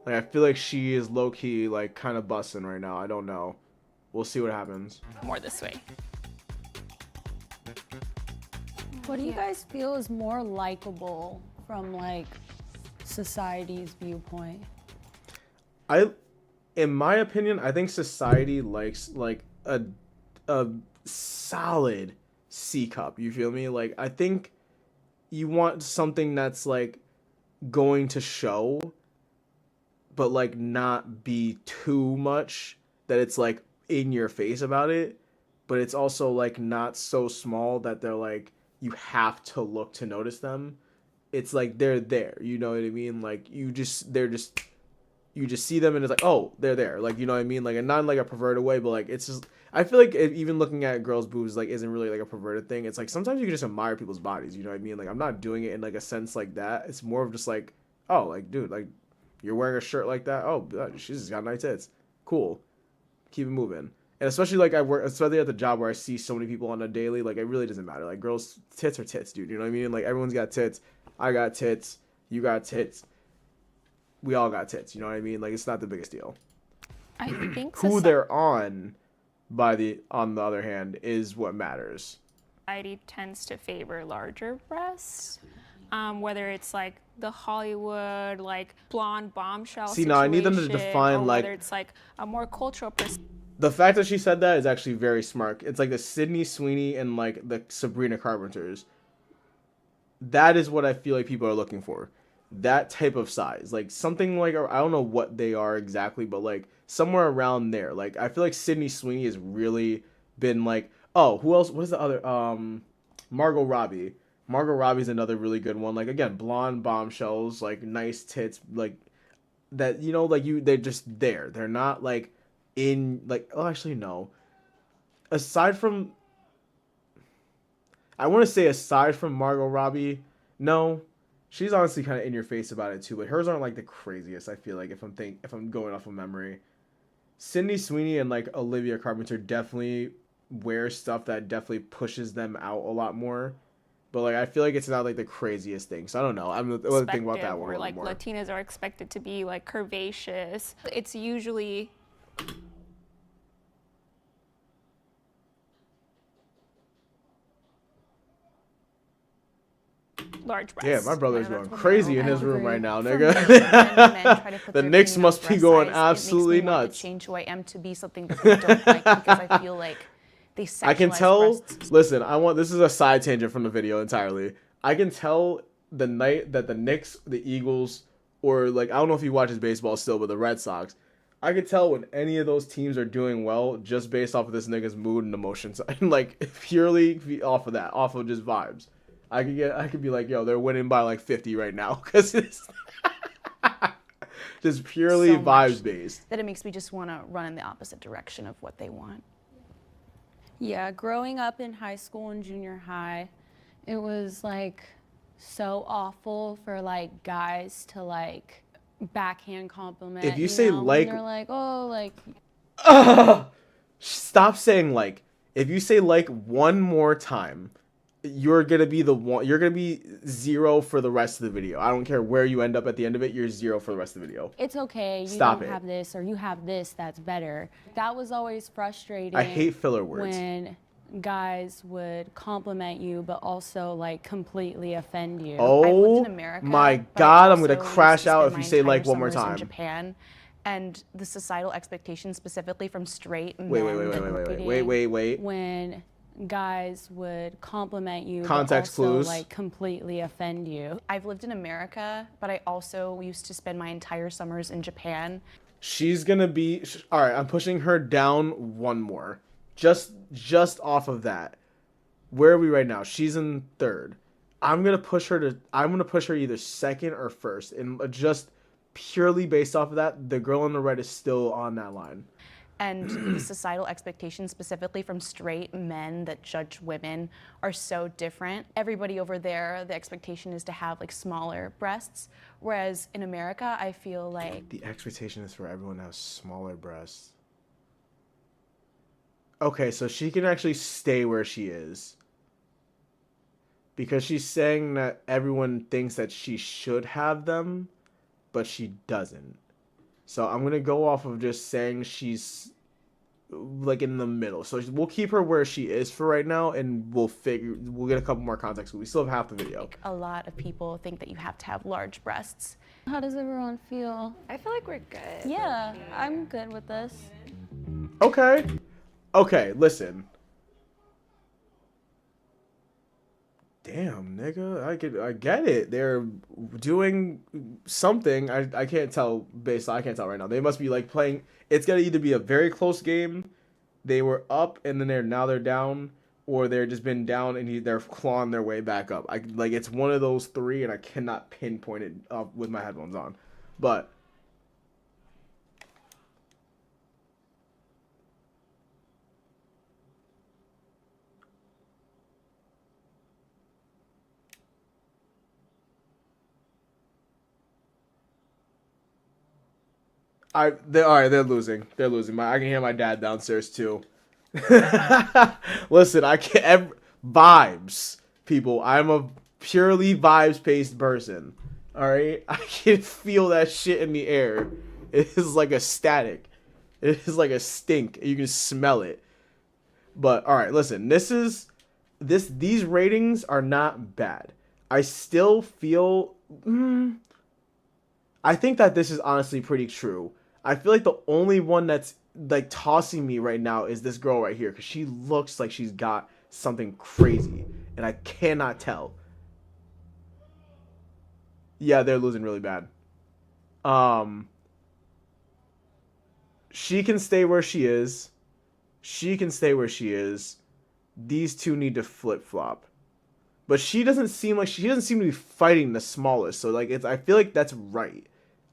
Like I feel like she is low key like kind of busting right now. I don't know. We'll see what happens. More this way. What do you guys feel is more likable from like society's viewpoint? In my opinion, I think society likes like a solid C cup. You feel me? Like I think you want something that's like going to show, but like not be too much that it's like in your face about it, but it's also like not so small that they're like you have to look to notice them. It's like they're there, you know what I mean? Like you just see them and it's like, oh, they're there, like, you know what I mean? Like, and not in like a perverted way, but like it's just, I feel like even looking at girls' boobs like isn't really like a perverted thing. It's like sometimes you can just admire people's bodies, you know what I mean? Like I'm not doing it in like a sense like that. It's more of just like, oh, like dude, like you're wearing a shirt like that, oh, she's just got nice tits, cool, keep it moving. And especially like I work, especially at the job where I see so many people on a daily, like it really doesn't matter. Like girls' tits are tits, dude. You know what I mean? Like everyone's got tits. I got tits. You got tits. We all got tits. You know what I mean? Like it's not the biggest deal. I think Who they're on, on the other hand, is what matters. society tends to favor larger breasts, whether it's like the Hollywood like blonde bombshell See, now I need them to situation, define, or like- whether it's like a more cultural The fact that she said that is actually very smart. It's like the Sydney Sweeney and like the Sabrina Carpenters. That is what I feel like people are looking for. That type of size. Like something like, I don't know what they are exactly, but like somewhere around there. Like I feel like Sydney Sweeney has really been like, oh, who else? What is the other? Margot Robbie. Margot Robbie's another really good one. Like again, blonde bombshells, like nice tits, like that, you know, like they're just there. They're not like in like, oh, actually no. Aside from Margot Robbie, no. She's honestly kind of in your face about it too, but hers aren't like the craziest, I feel like, if I'm going off of memory. Sydney Sweeney and like Olivia Carpenter definitely wear stuff that definitely pushes them out a lot more. But like I feel like it's not like the craziest thing. So I don't know. I'm gonna think about that one where a little like more. Latinas are expected to be like curvaceous. It's usually large breasts. Yeah, my brother's Yeah, going that's what crazy I in his room agree. right now, For nigga. me, when men try to put The their Knicks opinion on must be breast going size, absolutely it makes me want nuts. to change who I am to be something that they don't like because I feel like they sexualize I can tell. breasts. Listen, this is a side tangent from the video entirely. I can tell the night that the Knicks, the Eagles, or like I don't know if he watches baseball still, but the Red Sox, I can tell when any of those teams are doing well just based off of this nigga's mood and emotions, and like purely off of that, off of just vibes. I could be like, yo, they're winning by like 50 right now because it's just purely So much vibes based. that it makes me just want to run in the opposite direction of what they want. Yeah, growing up in high school and junior high, it was like so awful for like guys to like backhand compliment. If you say know, when like- they're like, oh, like Stop saying like. If you say like one more time, you're gonna be the one. You're gonna be 0 for the rest of the video. I don't care where you end up at the end of it. You're 0 for the rest of the video. it's okay, you Stop don't it. have this or you have this that's better. That was always frustrating. I hate filler words. when guys would compliment you but also like completely offend you. I've Oh lived in America, my but God! I I'm gonna also used crash to out spend if my you say like entire one more summers time. in Japan, and the societal expectations, specifically from straight men. Wait. When guys would compliment you Context but also clues. like completely offend you. I've lived in America, but I also used to spend my entire summers in Japan. She's gonna be all right. I'm pushing her down one more, just off of that. Where are we right now? She's in third. I'm gonna push her either second or first, and just purely based off of that, the girl on the right is still on that line. And the societal expectations, specifically from straight men that judge women, are so different. Everybody over there, the expectation is to have like smaller breasts, whereas in America, I feel like the expectation is for everyone to have smaller breasts. Okay, so she can actually stay where she is. Because she's saying that everyone thinks that she should have them, but she doesn't. So I'm going to go off of just saying she's like in the middle. So we'll keep her where she is for right now, and we'll get a couple more context. We still have half the video. like a lot of people think that you have to have large breasts. How does everyone feel? I feel like we're good. Yeah, I'm good with this. Okay. Okay, listen. Damn, nigga, I get it. They're doing something. I can't tell I can't tell right now. They must be like playing. It's gonna either be a very close game. They were up and then they're down, or they're just been down and they're clawing their way back up. Like it's one of those three, and I cannot pinpoint it with my headphones on. But they're losing. They're losing. I can hear my dad downstairs too. Listen, I can't vibes, people. I'm a purely vibes-based person. All right, I can feel that shit in the air. It is like a static. It is like a stink. You can smell it. But all right, listen. These ratings are not bad. I still feel. I think that this is honestly pretty true. I feel like the only one that's like tossing me right now is this girl right here, because she looks like she's got something crazy, and I cannot tell. Yeah, they're losing really bad. She can stay where she is. She can stay where she is. These two need to flip-flop. But she doesn't seem to be fighting the smallest. So like I feel like that's right.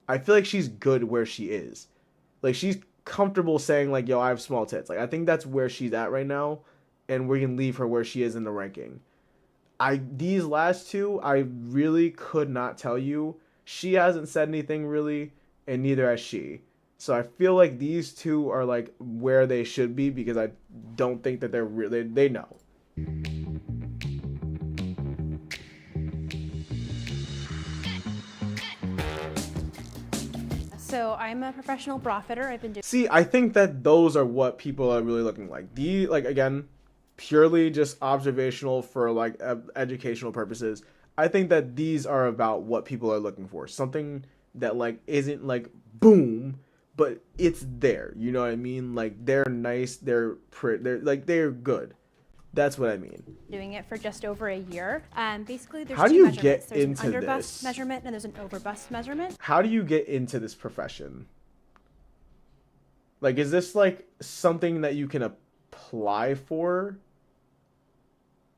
I feel like she's good where she is. Like she's comfortable saying like, yo, I have small tits. Like I think that's where she's at right now, and we can leave her where she is in the ranking. These last two, I really could not tell you. She hasn't said anything really, and neither has she. So I feel like these two are like where they should be, because I don't think that they know. So I'm a professional bra fitter. I've been doing. See, I think that those are what people are really looking like. Again, purely just observational for like educational purposes. I think that these are about what people are looking for. Something that like isn't like boom, but it's there. You know what I mean? Like they're nice, they're pretty, they're good. That's what I mean. Doing it for just over a year. Basically, there's How do two you measurements. get There's into an underbust this? measurement and there's an overbust measurement. How do you get into this profession? Like, is this like something that you can apply for?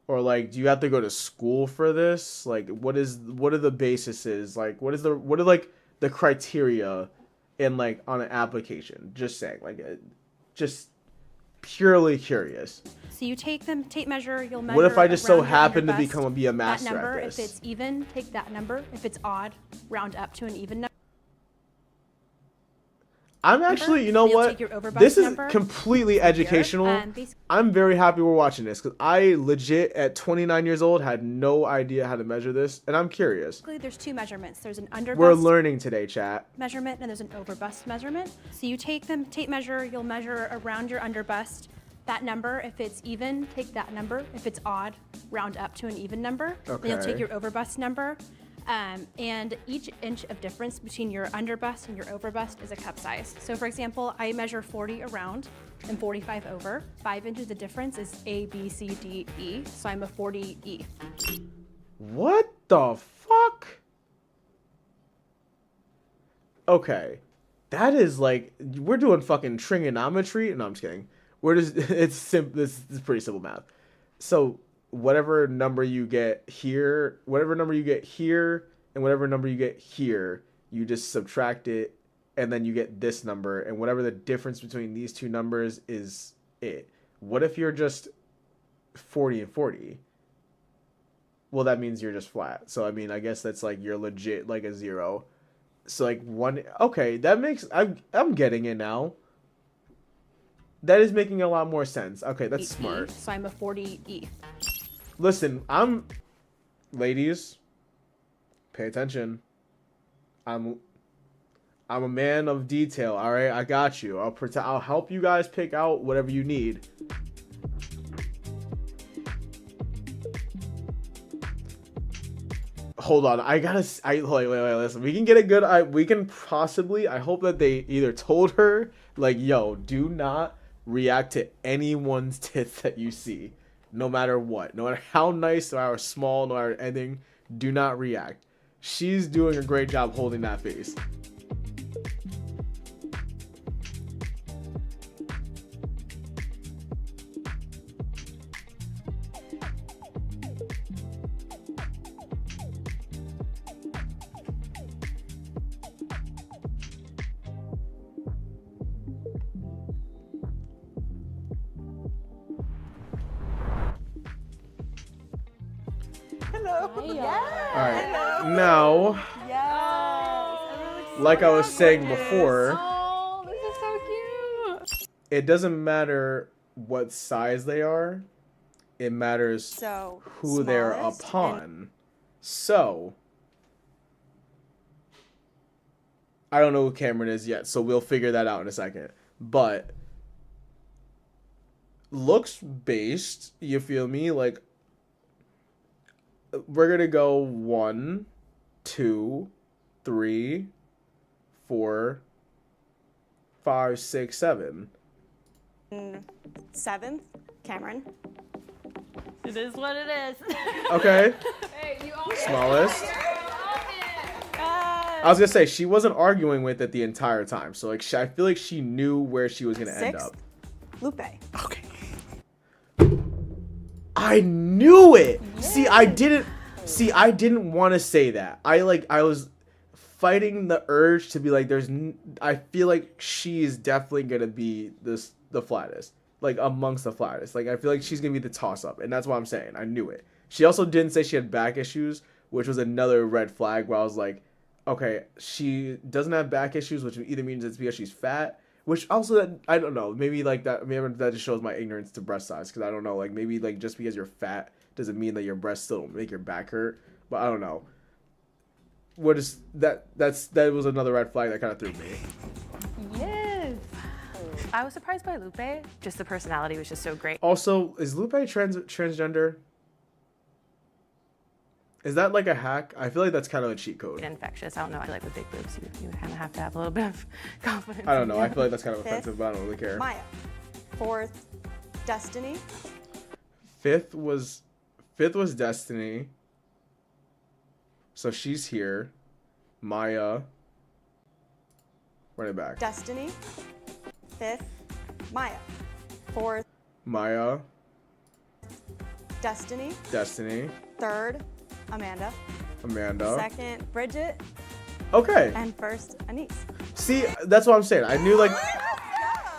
Or like, do you have to go to school for this? Like, what are the bases? Like, what are like the criteria in like on an application? Just saying, like, just purely curious. So you take tape measure, you'll measure. What if I just so around your happen to underbust. be a master that number, at this? If it's even, take that number. If it's odd, round up to an even number. I'm actually, you know You'll what? take your overbust This is number. completely educational. I'm very happy we're watching this, because I legit, at 29 years old, had no idea how to measure this, and I'm curious. There's two measurements. There's an underbust We're learning today, chat. measurement and there's an overbust measurement. So you take tape measure, you'll measure around your underbust. That number, if it's even, take that number. If it's odd, round up to an even number. Okay. Then you'll take your overbust number. And each inch of difference between your underbust and your overbust is a cup size. So for example, I measure 40 around and 45 over. 5 inches of difference is A, B, C, D, E. So I'm a 40E. What the fuck? Okay. That is like, we're doing fucking trigonometry. No, I'm just kidding. We're just, it's pretty simple math. So whatever number you get here, and whatever number you get here, you just subtract it, and then you get this number, and whatever the difference between these two numbers is it. What if you're just 40 and 40? Well, that means you're just flat. So I mean, I guess that's like you're legit like a 0. So like 1. Okay, that makes, I'm getting it now. That is making a lot more sense. Okay, that's smart. So I'm a 40E. Listen, ladies, pay attention. I'm a man of detail. All right, I got you. I'll help you guys pick out whatever you need. Hold on, wait, listen. We can get a good, we can possibly, I hope that they either told her, like, yo, do not react to anyone's tits that you see, no matter what, no matter how nice or how small, no matter anything, do not react. She's doing a great job holding that face. Hello. Alright, now, like I was saying before, Oh, this is so cute. it doesn't matter what size they are, it matters who they're upon. So, I don't know who Cameron is yet, so we'll figure that out in a second. But, looks based, you feel me? Like, we're gonna go 1, 2, 3, 4, 5, 6, 7. 7th, Cameron. It is what it is. Okay. Hey, you Smallest. I was gonna say, she wasn't arguing with it the entire time, so like I feel like she knew where she was gonna end up. Lupe. Okay. I knew it. Yay. See, I didn't want to say that. I was fighting the urge to be like, I feel like she is definitely gonna be the flattest, like amongst the flattest. Like I feel like she's gonna be the toss up, and that's what I'm saying. I knew it. She also didn't say she had back issues, which was another red flag where I was like, okay, she doesn't have back issues, which either means it's because she's fat. Which also, I don't know, maybe like that, maybe that just shows my ignorance to breast size, because I don't know, like maybe like just because you're fat doesn't mean that your breasts still don't make your back hurt, but I don't know. What is that? That was another red flag that kind of threw me. Yes. I was surprised by Lupe. Just the personality was just so great. Also, is Lupe transgender? Is that like a hack? I feel like that's kind of a cheat code. Infectious. I don't know. I feel like with big boobs, you kind of have to have a little bit of confidence. I don't know. I feel like that's kind of offensive, but I don't really care. Maya. 4th, Destiny. Fifth was Destiny. So she's here. Maya. Run it back. Destiny. 5th, Maya. 4th. Maya. Destiny. 3rd, Amanda. 2nd, Bridget. Okay. And 1st, Anise. See, that's what I'm saying. I knew like,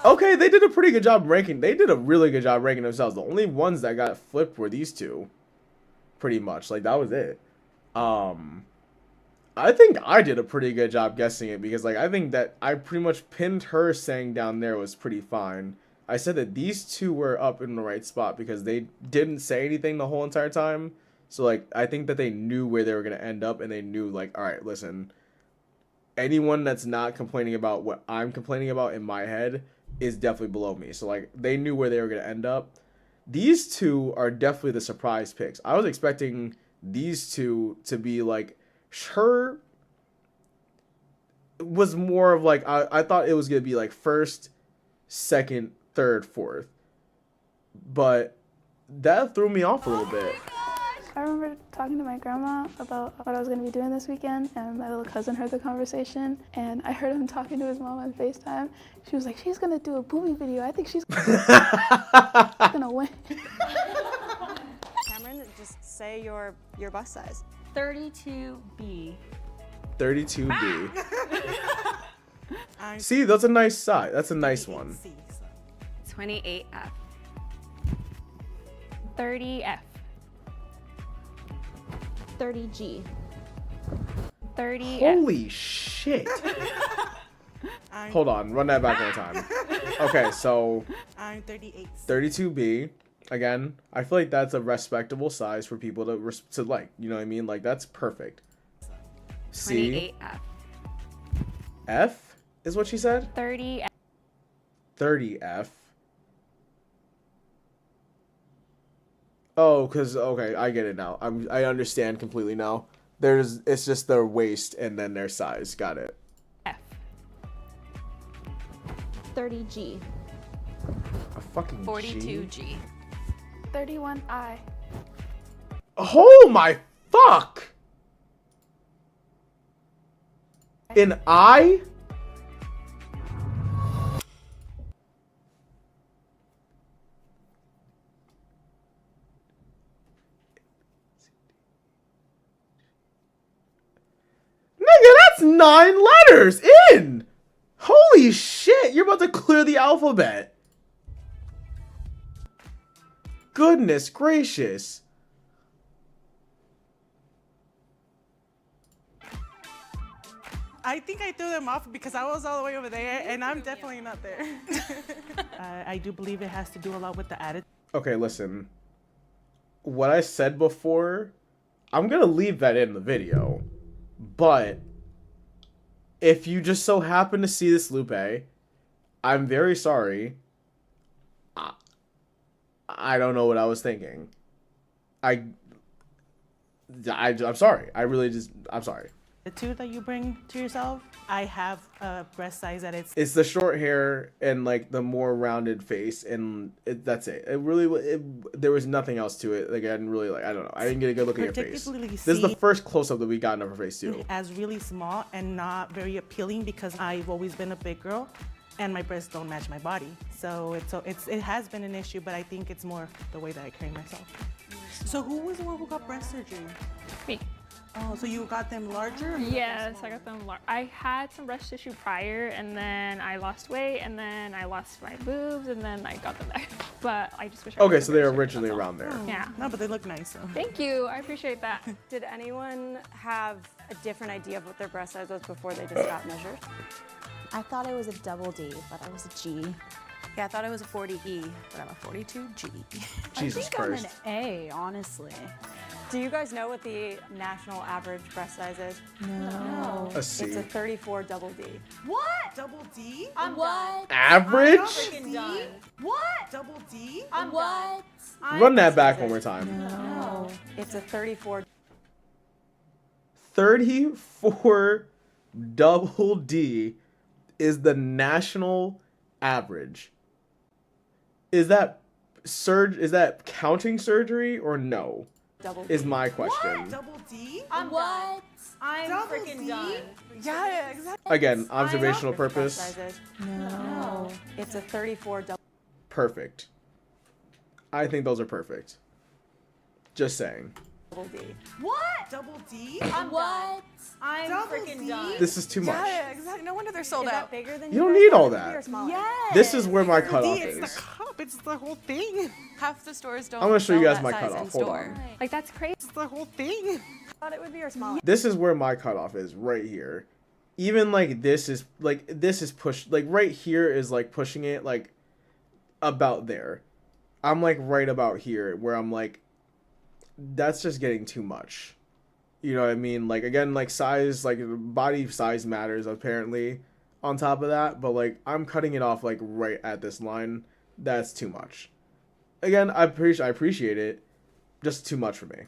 okay, they did a pretty good job ranking. They did a really good job ranking themselves. The only ones that got flipped were these two. Pretty much. Like, that was it. I think I did a pretty good job guessing it because, like, I think that I pretty much pinned her saying down there was pretty fine. I said that these two were up in the right spot because they didn't say anything the whole entire time. So, like, I think that they knew where they were going to end up, and they knew, like, all right, listen, anyone that's not complaining about what I'm complaining about in my head is definitely below me. So, like, they knew where they were going to end up. These two are definitely the surprise picks. I was expecting these two to be, like, her was more of, like, I thought it was going to be, like, 1st, 2nd, 3rd, 4th. But that threw me off a little bit. I remember talking to my grandma about what I was going to be doing this weekend, and my little cousin heard the conversation, and I heard him talking to his mom on FaceTime. She was like, she's going to do a boobie video. I think she's going to win. Cameron, just say your bust size. 32B. 32B. See, that's a nice size. That's a nice one. 28F. 30F. 30G. 30F. Holy shit. Hold on, run that back one time. Okay, so I'm 38. 32B. Again, I feel like that's a respectable size for people to like. You know what I mean? Like, that's perfect. C. 28F. F is what she said? 30F. 30F. Oh, because, okay, I get it now. I understand completely now. It's just their waist and then their size. Got it. F. 30G. A fucking 42G. 31I. Oh my fuck! An I? Nigga, that's 9 letters in! Holy shit, you're about to clear the alphabet. Goodness gracious. I think I threw them off because I was all the way over there, and I'm definitely not there. I do believe it has to do a lot with the attitude. Okay, listen. What I said before, I'm gonna leave that in the video. But if you just so happen to see this Lupe, I'm very sorry. I don't know what I was thinking. I'm sorry. I'm sorry. The two that you bring to yourself, I have a breast size that it's the short hair and like the more rounded face, and that's it. There was nothing else to it. Like, I didn't really I don't know. I didn't get a good look at your face. This is the first close up that we got of her face too. As really small and not very appealing because I've always been a big girl, and my breasts don't match my body. So it has been an issue, but I think it's more the way that I carry myself. So who was the one who got breast surgery? Me. Oh, so you got them larger? Yes, I got them large. I had some breast tissue prior, and then I lost weight, and then I lost my boobs, and then I got them back. But I just wish I Okay, so they're originally around there. Yeah. No, but they look nice. So. Thank you. I appreciate that. Did anyone have a different idea of what their breast size was before they just got measured? I thought it was a double D, but I was a G. Yeah, I thought it was a 40E, but I'm a 42G. Jesus I think Christ. I'm an A, honestly. Do you guys know what the national average breast size is? No. A C. It's a 34 double D. What? Double D? I'm What? Average? freaking done. What? Double D? I'm What? Run that back one more time. No. It's a 34. 34 double D is the national average. Is that counting surgery or no? Double D. Is my question. What? Double D? I'm What? I'm Double freaking D? done. Yeah, exactly. Again, observational Average purpose. breast size is. No. It's a 34 double. Perfect. I think those are perfect. Just saying. Double D. What? Double D? I'm What? I'm Double freaking D? done. This is too much. Yeah, exactly. No wonder they're sold Is that out. bigger than You don't guys need thought all it would be that. or smaller? Yes. This is where my D, cutoff it's is. the cup. It's the whole thing. Half the stores don't I'm gonna show you sell guys that my size cutoff. in Hold store. on. Like, that's crazy. It's the whole thing. Thought it would be or smaller. This is where my cutoff is, right here. Even like this is pushed, like right here is like pushing it like about there. I'm like right about here where I'm like, that's just getting too much. You know what I mean? Like, again, like size, like body size matters apparently on top of that, but like I'm cutting it off like right at this line. That's too much. Again, I appreciate it. Just too much for me.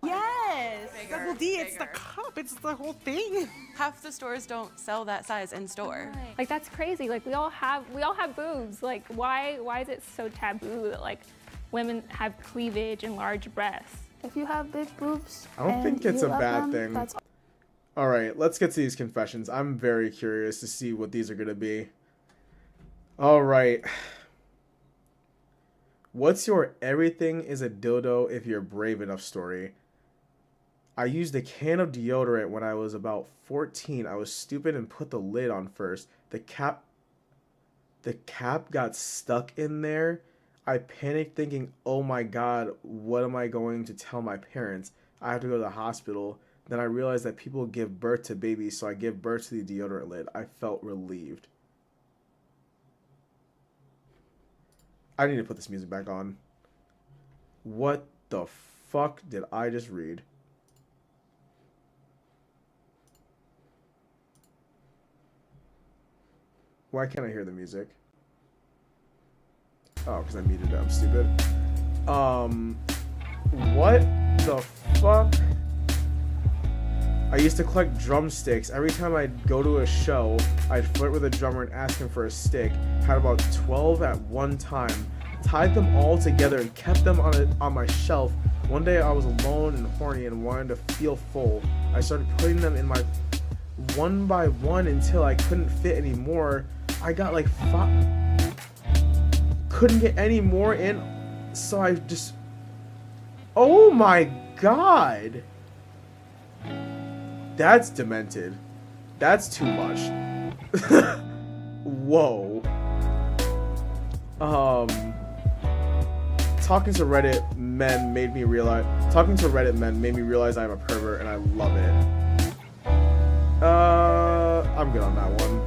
Yes. Double D, it's the cup. It's the whole thing. Half the stores don't sell that size in store. Like, that's crazy. Like, we all have boobs. Like, why is it so taboo that like women have cleavage and large breasts? If you have big boobs, I don't think it's a bad thing. That's all right, let's get to these confessions. I'm very curious to see what these are gonna be. All right. What's your everything is a dildo if you're brave enough story? I used a can of deodorant when I was about 14. I was stupid and put the lid on first. The cap got stuck in there. I panicked thinking, oh my god, what am I going to tell my parents? I have to go to the hospital. Then I realized that people give birth to babies, so I give birth to the deodorant lid. I felt relieved. I need to put this music back on. What the fuck did I just read? Why can't I hear the music? Oh, because I muted it. I'm stupid. What the fuck? I used to collect drumsticks. Every time I'd go to a show, I'd flirt with a drummer and ask him for a stick. Had about 12 at one time. Tied them all together and kept them on my shelf. One day I was alone and horny and wanted to feel full. I started putting them in my one by one until I couldn't fit anymore. I got like 5. Couldn't get any more in, so I just... Oh my god! That's demented. That's too much. Whoa. Talking to Reddit men made me realize I'm a pervert, and I love it. I'm good on that one.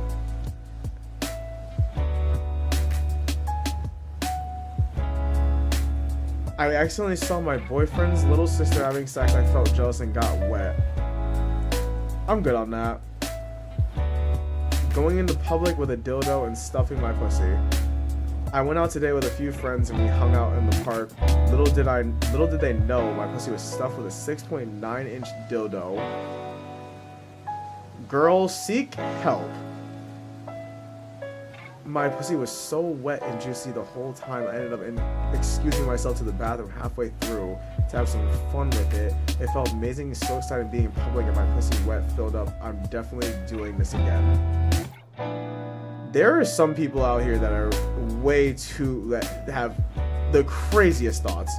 I accidentally saw my boyfriend's little sister having sex. I felt jealous and got wet. I'm good on that. Going into public with a dildo and stuffing my pussy. I went out today with a few friends and we hung out in the park. Little did they know my pussy was stuffed with a 6.9-inch dildo. Girl, seek help. My pussy was so wet and juicy the whole time. I ended up excusing myself to the bathroom halfway through to have some fun with it. It felt amazing, so excited being in public and my pussy wet, filled up. I'm definitely doing this again. There are some people out here that are that have the craziest thoughts.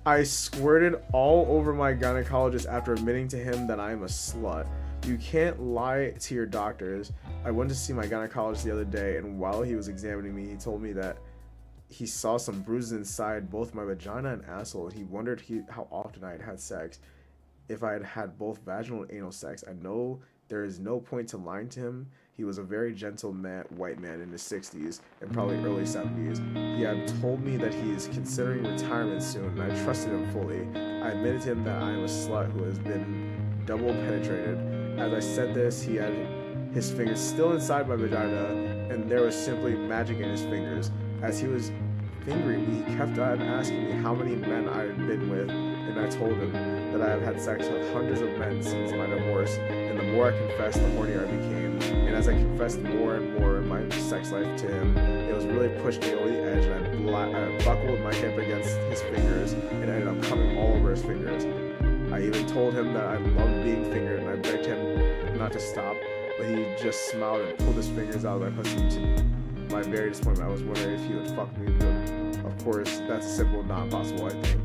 I squirted all over my gynecologist after admitting to him that I am a slut. You can't lie to your doctors. I went to see my gynecologist the other day, and while he was examining me, he told me that he saw some bruises inside both my vagina and asshole. He wondered how often I had had sex, if I had had both vaginal and anal sex. I know there is no point to lying to him. He was a very gentle white man in his 60s and probably early 70s. He had told me that he is considering retirement soon, and I trusted him fully. I admitted to him that I am a slut who has been double penetrated. As I said this, he had his fingers still inside my vagina, and there was simply magic in his fingers. As he was fingering me, he kept on asking me how many men I had been with, and I told him that I have had sex with hundreds of men since my divorce, and the more I confessed, the hornier I became. And as I confessed more and more my sex life to him, it was really pushed me over the edge, and I buckled my hip against his fingers, and ended up coming all over his fingers. I even told him that I loved being fingered, and I begged him not to stop, but he just smiled and pulled his fingers out of my pussy. To my very disappointment, I was wondering if he would fuck me, but of course, that's a simple not possible, I think.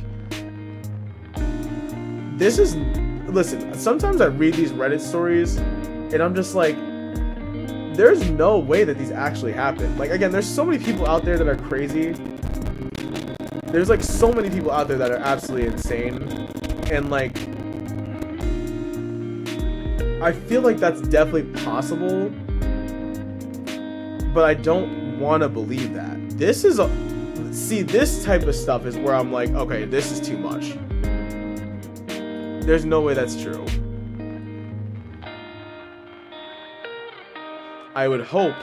Listen, sometimes I read these Reddit stories, and I'm just like, there's no way that these actually happen. Like, again, there's so many people out there that are crazy. There's, like, so many people out there that are absolutely insane. And, like, I feel like that's definitely possible. But I don't want to believe that. See, this type of stuff is where I'm like, okay, this is too much. There's no way that's true. I would hope,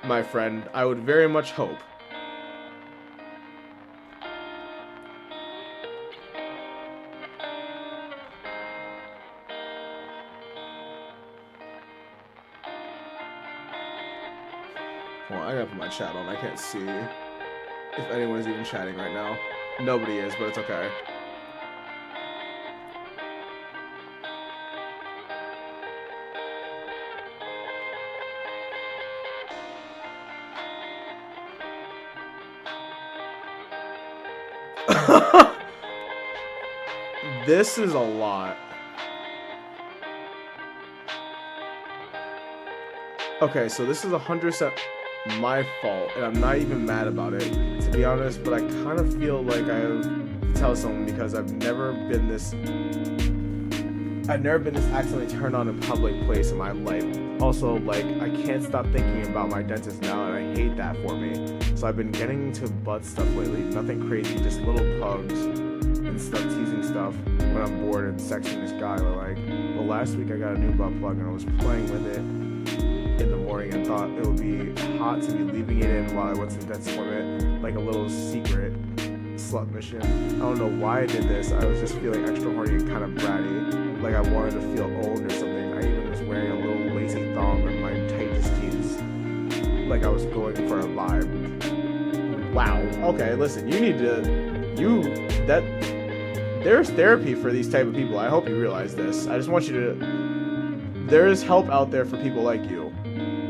my friend, I would very much hope. Hold on, I gotta put my chat on. I can't see if anyone's even chatting right now. Nobody is, but it's okay. This is a lot. Okay, so this is 100% my fault, and I'm not even mad about it, to be honest, but I kind of feel like I have to tell someone because I've never been this accidentally turned on in a public place in my life. Also, like, I can't stop thinking about my dentist now, and I hate that for me. So I've been getting into butt stuff lately, nothing crazy, just little pugs and stuff, teasing stuff when I'm bored and sexting this guy. Like, well, last week I got a new butt plug and I was playing with it in the morning and thought it would be hot to be leaving it in while I went to the dentist appointment, like a little secret slut mission. I don't know why I did this. I was just feeling extra horny and kind of bratty, like I wanted to feel old or something. I even was wearing a little lacy thong with my tightest jeans, like I was going for a vibe. Wow. Okay, listen, there's therapy for these type of people. I hope you realize this. I just want you to, there's help out there for people like you.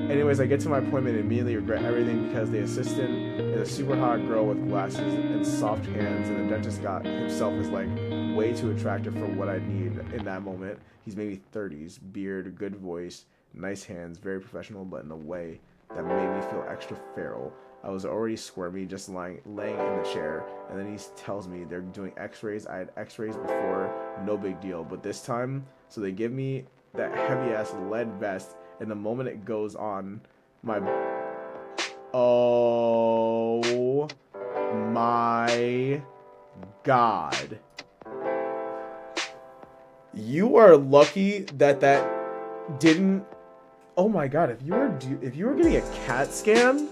Anyways, I get to my appointment and immediately regret everything because the assistant is a super hot girl with glasses and soft hands, and the dentist got himself is like way too attractive for what I need in that moment. He's maybe 30s, beard, good voice, nice hands, very professional, but in a way that made me feel extra feral. I was already squirmy just laying in the chair, and then he tells me they're doing x-rays. I had x-rays before, no big deal, but this time, so they give me that heavy-ass lead vest, and the moment it goes on, oh my god. You are lucky that didn't, oh my god, if you were getting a CAT scan,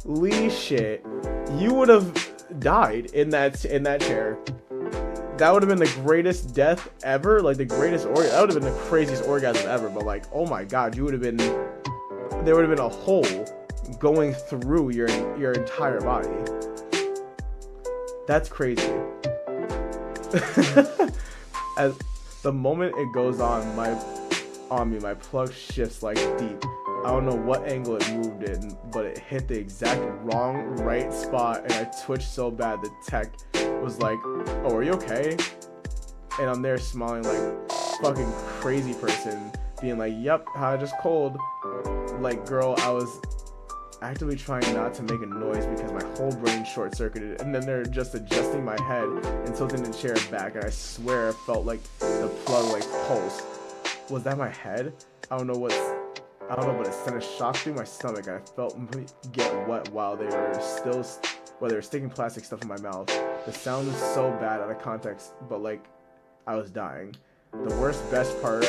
holy shit, you would have died in that chair. That would have been the greatest death ever, like the greatest orgasm. That would have been the craziest orgasm ever. But like, oh my god, there would have been a hole going through your entire body. That's crazy. As the moment it goes on my plug shifts like deep. I don't know what angle it moved in, but it hit the exact wrong right spot, and I twitched so bad the tech was like, oh, are you okay? And I'm there smiling like fucking crazy person, being like, yep, just cold. Like, girl, I was actively trying not to make a noise because my whole brain short-circuited, and then they're just adjusting my head and tilting the chair back, and I swear I felt like the plug like pulse. Was that my head? I don't know, but it sent a shock through my stomach, and I felt me get wet while they were sticking plastic stuff in my mouth. The sound was so bad out of context, but like, I was dying. The worst best part,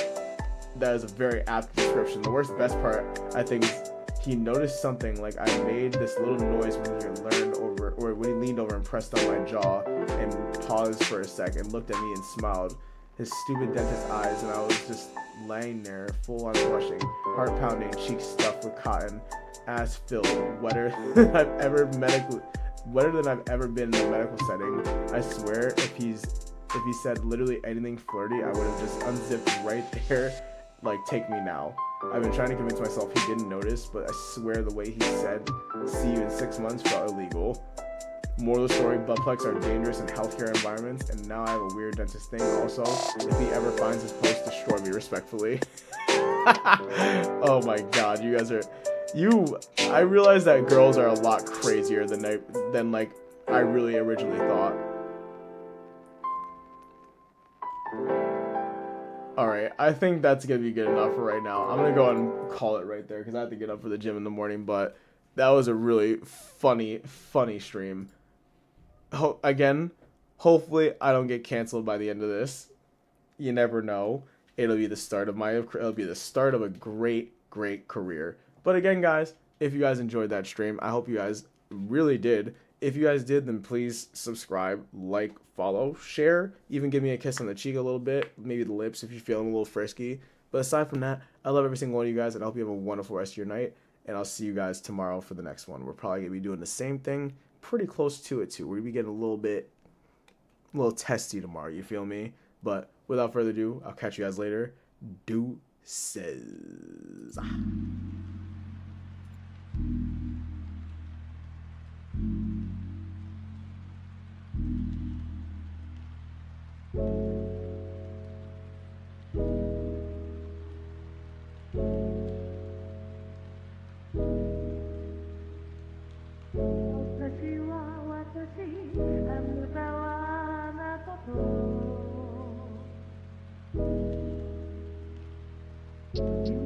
that is a very apt description. The worst best part, I think, is he noticed something, like I made this little noise when he when he leaned over and pressed on my jaw and paused for a sec and looked at me and smiled. His stupid dentist eyes, and I was just laying there, full on blushing, heart pounding, cheeks stuffed with cotton, ass filled, wetter than I've ever been in a medical setting. I swear, if he said literally anything flirty, I would have just unzipped right there, like, take me now. I've been trying to convince myself he didn't notice, but I swear the way he said, see you in 6 months, felt illegal. Moral of the story, butt plugs are dangerous in healthcare environments, and now I have a weird dentist thing. Also, if he ever finds this post, destroy me respectfully. Oh my god, you guys are... I realize that girls are a lot crazier than like I really originally thought. Alright, I think that's gonna be good enough for right now. I'm gonna go ahead and call it right there because I have to get up for the gym in the morning, but that was a really funny stream. Again, hopefully I don't get canceled by the end of this. You never know. It'll be the start of a great career. But again, guys, if you guys enjoyed that stream, I hope you guys really did. If you guys did, then please subscribe, like, follow, share, even give me a kiss on the cheek a little bit, maybe the lips if you're feeling a little frisky. But aside from that, I love every single one of you guys, and I hope you have a wonderful rest of your night. And I'll see you guys tomorrow for the next one. We're probably going to be doing the same thing, pretty close to it too. We're going to be getting a little testy tomorrow, you feel me? But without further ado, I'll catch you guys later. Deuces. You